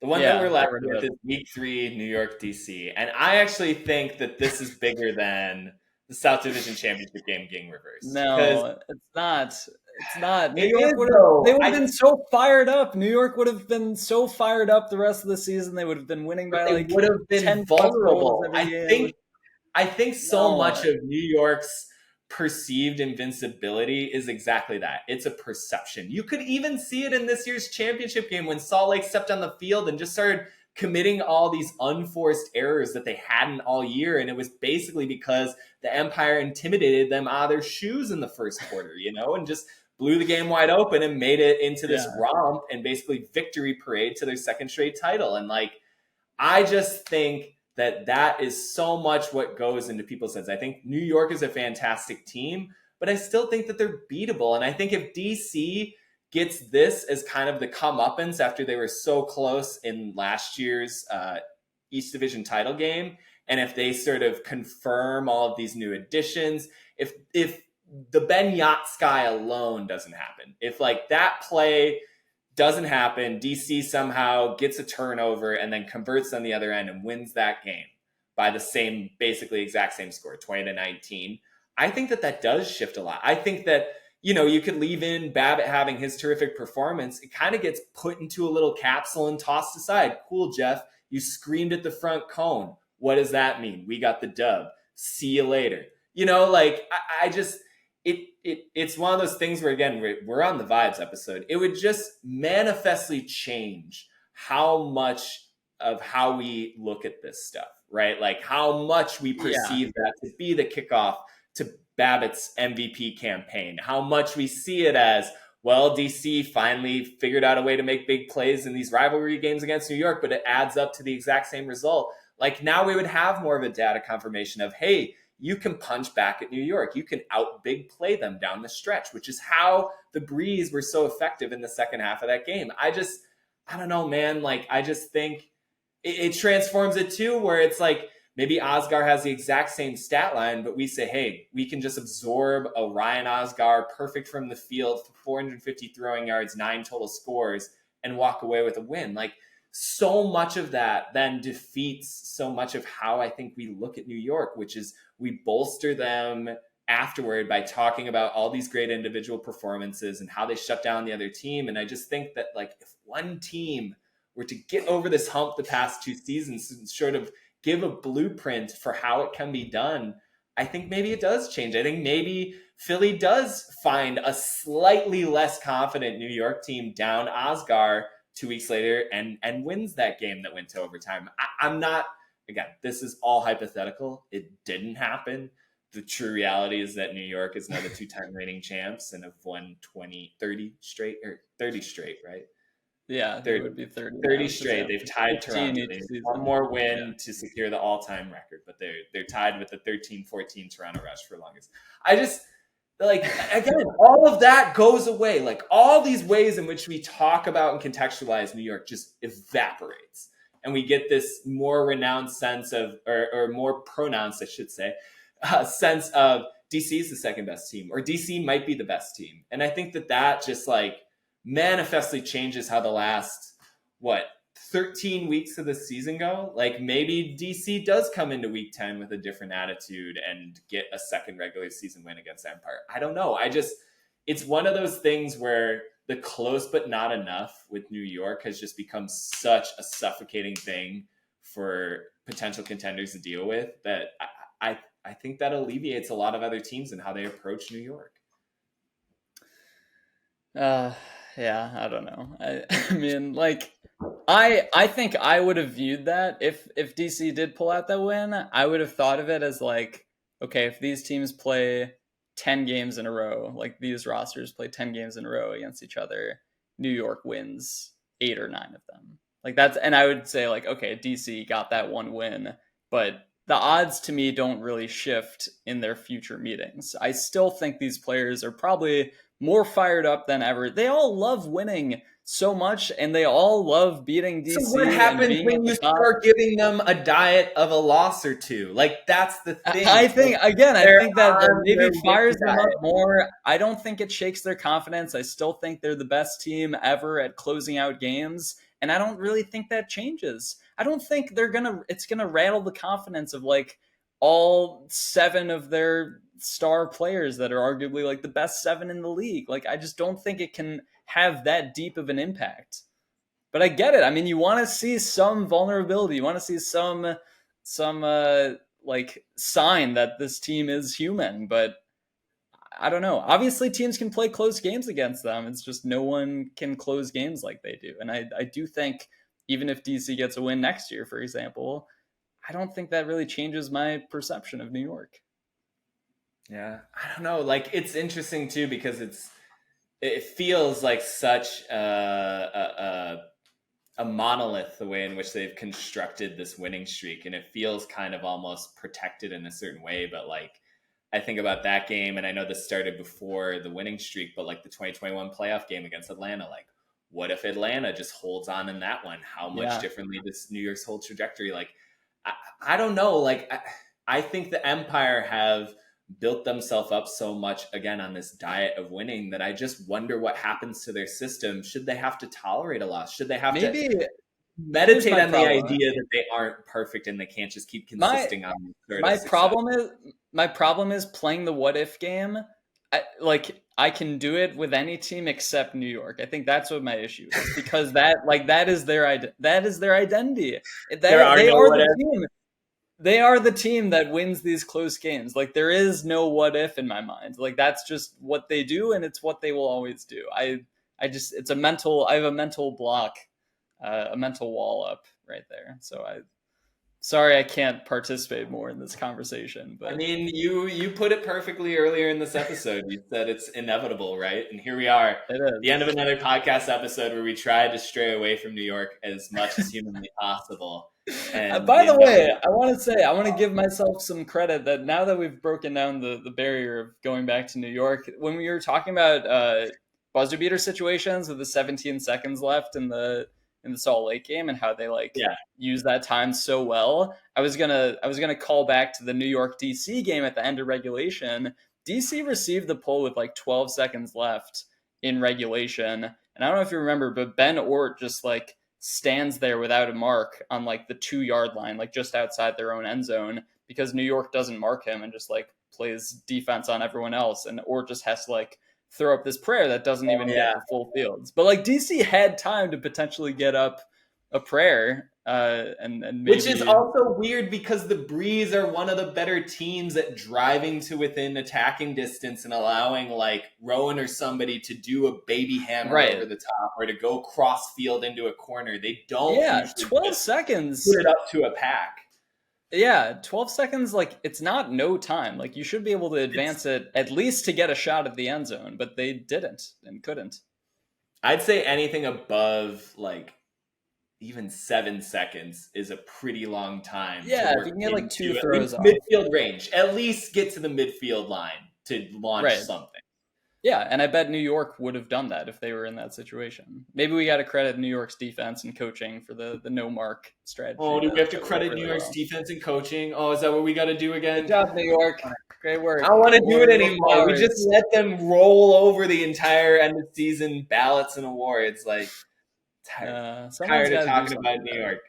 The one that we're left with is Week 3, New York, DC. And I actually think that this is bigger than the South Division Championship game getting reversed. No, it's not. It's not. New York would have been so fired up. New York would have been so fired up the rest of the season. They would have been winning by like would have been 10 vulnerable. I think so much of New York's perceived invincibility is exactly that. It's a perception. You could even see it in this year's championship game when Salt Lake stepped on the field and just started committing all these unforced errors that they hadn't all year. And it was basically because the Empire intimidated them out of their shoes in the first quarter, and just blew the game wide open and made it into this romp and basically victory parade to their second straight title. And like, I just think that is so much what goes into people's heads. I think New York is a fantastic team, but I still think that they're beatable. And I think if DC gets this as kind of the comeuppance after they were so close in last year's East Division title game, and if they sort of confirm all of these new additions, if the Ben Yacht alone doesn't happen, if like that play doesn't happen, DC somehow gets a turnover and then converts on the other end and wins that game by the same, basically exact same score, 20-19. I think that does shift a lot. I think that, you could leave in Babbitt having his terrific performance. It kind of gets put into a little capsule and tossed aside. Cool, Jeff. You screamed at the front cone. What does that mean? We got the dub. See you later. I just, it's one of those things where, again, we're on the vibes episode. It would just manifestly change how much of how we look at this stuff, right? Like how much we perceive that to be the kickoff to Babbitt's MVP campaign, how much we see it as, well, DC finally figured out a way to make big plays in these rivalry games against New York, but it adds up to the exact same result. Like now we would have more of a data confirmation of, hey, you can punch back at New York. You can out big play them down the stretch, which is how the Breeze were so effective in the second half of that game. I don't know, man. Like, I just think it transforms it too, where it's like, maybe Osgar has the exact same stat line, but we say, hey, we can just absorb a Ryan Osgar perfect from the field, 450 throwing yards, 9 total scores, and walk away with a win. Like, so much of that then defeats so much of how I think we look at New York, which is we bolster them afterward by talking about all these great individual performances and how they shut down the other team. And I just think that, like, if one team were to get over this hump the past 2 seasons and sort of give a blueprint for how it can be done, I think maybe it does change. I think maybe Philly does find a slightly less confident New York team down Osgar 2 weeks later and wins that game that went to overtime. I'm not, again, this is all hypothetical. It didn't happen. The true reality is that New York is now the 2-time reigning champs and have won 30 straight, right? Yeah, 30, it would be 30. 30 straight. They've tied Toronto. They need one more win to secure the all-time record, but they're tied with the 13-14 Toronto Rush for longest. I just, like, again, all of that goes away. Like, all these ways in which we talk about and contextualize New York just evaporates. And we get this more renounced sense of, or more pronounced, I should say, sense of DC is the second best team, or DC might be the best team. And I think that just, like, manifestly changes how the last 13 weeks of the season go. Like, maybe DC does come into week 10 with a different attitude and get a second regular season win against Empire. I don't know. It's one of those things where the close but not enough with New York has just become such a suffocating thing for potential contenders to deal with that I think that alleviates a lot of other teams and how they approach New York. Yeah, I don't know. I mean, like, I think I would have viewed that if DC did pull out that win, I would have thought of it as like, okay, if these teams play 10 games in a row, like these rosters play 10 games in a row against each other, New York wins 8 or 9 of them. Like, that's, and I would say, like, okay, DC got that one win, but the odds to me don't really shift in their future meetings. I still think these players are probably more fired up than ever. They all love winning so much, and they all love beating DC. So what happens when you start giving them a diet of a loss or two? Like, that's the thing. I think that maybe fires them up more. I don't think it shakes their confidence. I still think they're the best team ever at closing out games, and I don't really think that changes. I don't think it's gonna rattle the confidence of, like, all 7 of their star players that are arguably, like, the best 7 in the league. Like, I just don't think it can have that deep of an impact. But I get it. I mean, you want to see some vulnerability. You want to see some like, sign that this team is human. But I don't know. Obviously, teams can play close games against them. It's just no one can close games like they do. And I do think even if DC gets a win next year, for example, I don't think that really changes my perception of New York. Yeah, I don't know. Like, it's interesting too because it feels like such a monolith, the way in which they've constructed this winning streak, and it feels kind of almost protected in a certain way. But, like, I think about that game, and I know this started before the winning streak, but, like, the 2021 playoff game against Atlanta, like, what if Atlanta just holds on in that one? How much differently does New York's whole trajectory? Like, I don't know. Like, I think the Empire have built themselves up so much, again, on this diet of winning, that I just wonder what happens to their system. Should they have to tolerate a loss? Should they have to meditate on the idea that they aren't perfect and they can't just keep consisting on my problem is playing the what if game. I can do it with any team except New York. I think that's what my issue is, because that is their identity. They are the team that wins these close games. Like, there is no what if in my mind. Like, that's just what they do, and it's what they will always do. I have a mental block, a mental wall up right there. So sorry I can't participate more in this conversation, but I mean, you put it perfectly earlier in this episode. You said it's inevitable, right? And here we are, the end of another podcast episode where we tried to stray away from New York as much as humanly possible. And by the way, I want to give myself some credit that now that we've broken down the barrier of going back to New York, when we were talking about buzzer beater situations with the 17 seconds left in the Salt Lake game and how they use that time so well, I was gonna call back to the New York DC game at the end of regulation. DC received the pull with 12 seconds left in regulation, and I don't know if you remember, but Ben Ort just stands there without a mark on the 2-yard line, just outside their own end zone, because New York doesn't mark him and just plays defense on everyone else, and Ort just has to throw up this prayer that doesn't even get the full fields. But DC had time to potentially get up a prayer, and maybe... Which is also weird because the Breeze are one of the better teams at driving to within attacking distance and allowing Rowan or somebody to do a baby hammer over the top or to go cross field into a corner. They don't. 12 seconds. Put it up to a pack. Yeah, 12 seconds, it's not no time. You should be able to advance it at least to get a shot at the end zone, but they didn't and couldn't. I'd say anything above, even 7 seconds is a pretty long time. Yeah, if you can get, 2 throws off. Midfield range. At least get to the midfield line to launch something. Yeah, and I bet New York would have done that if they were in that situation. Maybe we got to credit New York's defense and coaching for the no-mark strategy. Oh, do we have to credit New York's defense and coaching? Oh, is that what we got to do again? Good job, New York. Great work. I don't want to do it anymore. We just let them roll over the entire end of season ballots and awards. Tired of talking about New York.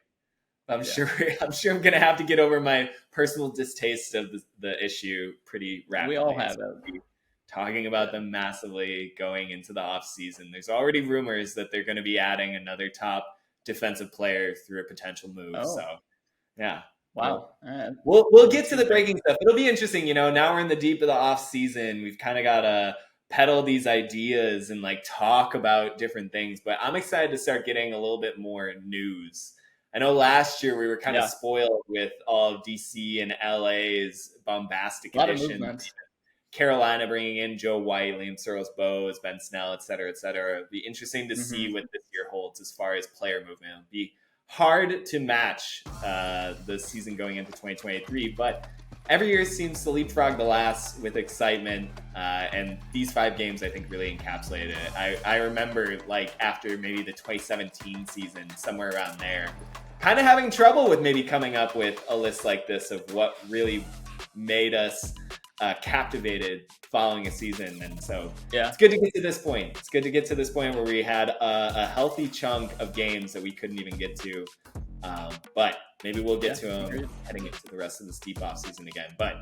I'm sure I'm going to have to get over my personal distaste of the issue pretty rapidly. We all have it. Talking about them massively going into the offseason. There's already rumors that they're going to be adding another top defensive player through a potential move. Oh. So, yeah. Wow. All right. We'll get to the breaking stuff. It'll be interesting. Now we're in the deep of the offseason. We've kind of got to peddle these ideas and talk about different things. But I'm excited to start getting a little bit more news. I know last year we were kind of spoiled with all of DC and LA's bombastic additions. Carolina bringing in Joe White, Liam Searles-Bowes, Ben Snell, et cetera, et cetera. It'll be interesting to see what this year holds as far as player movement. It'll be hard to match the season going into 2023, but every year seems to leapfrog the last with excitement, and these 5 games I think really encapsulated it. I remember after maybe the 2017 season, somewhere around there, kind of having trouble with maybe coming up with a list like this of what really made us captivated following a season. And so it's good to get to this point. It's good to get to this point where we had a healthy chunk of games that we couldn't even get to. But maybe we'll get to them heading into the rest of the steep off season again. But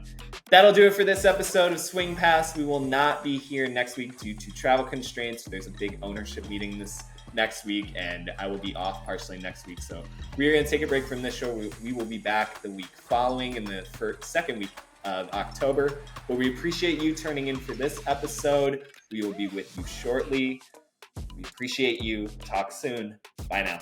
that'll do it for this episode of Swing Pass. We will not be here next week due to travel constraints. There's a big ownership meeting this next week, and I will be off partially next week. So we're going to take a break from this show. We will be back the week following in the second week of October. But we appreciate you turning in for this episode. We will be with you shortly. We appreciate you. Talk soon. Bye now.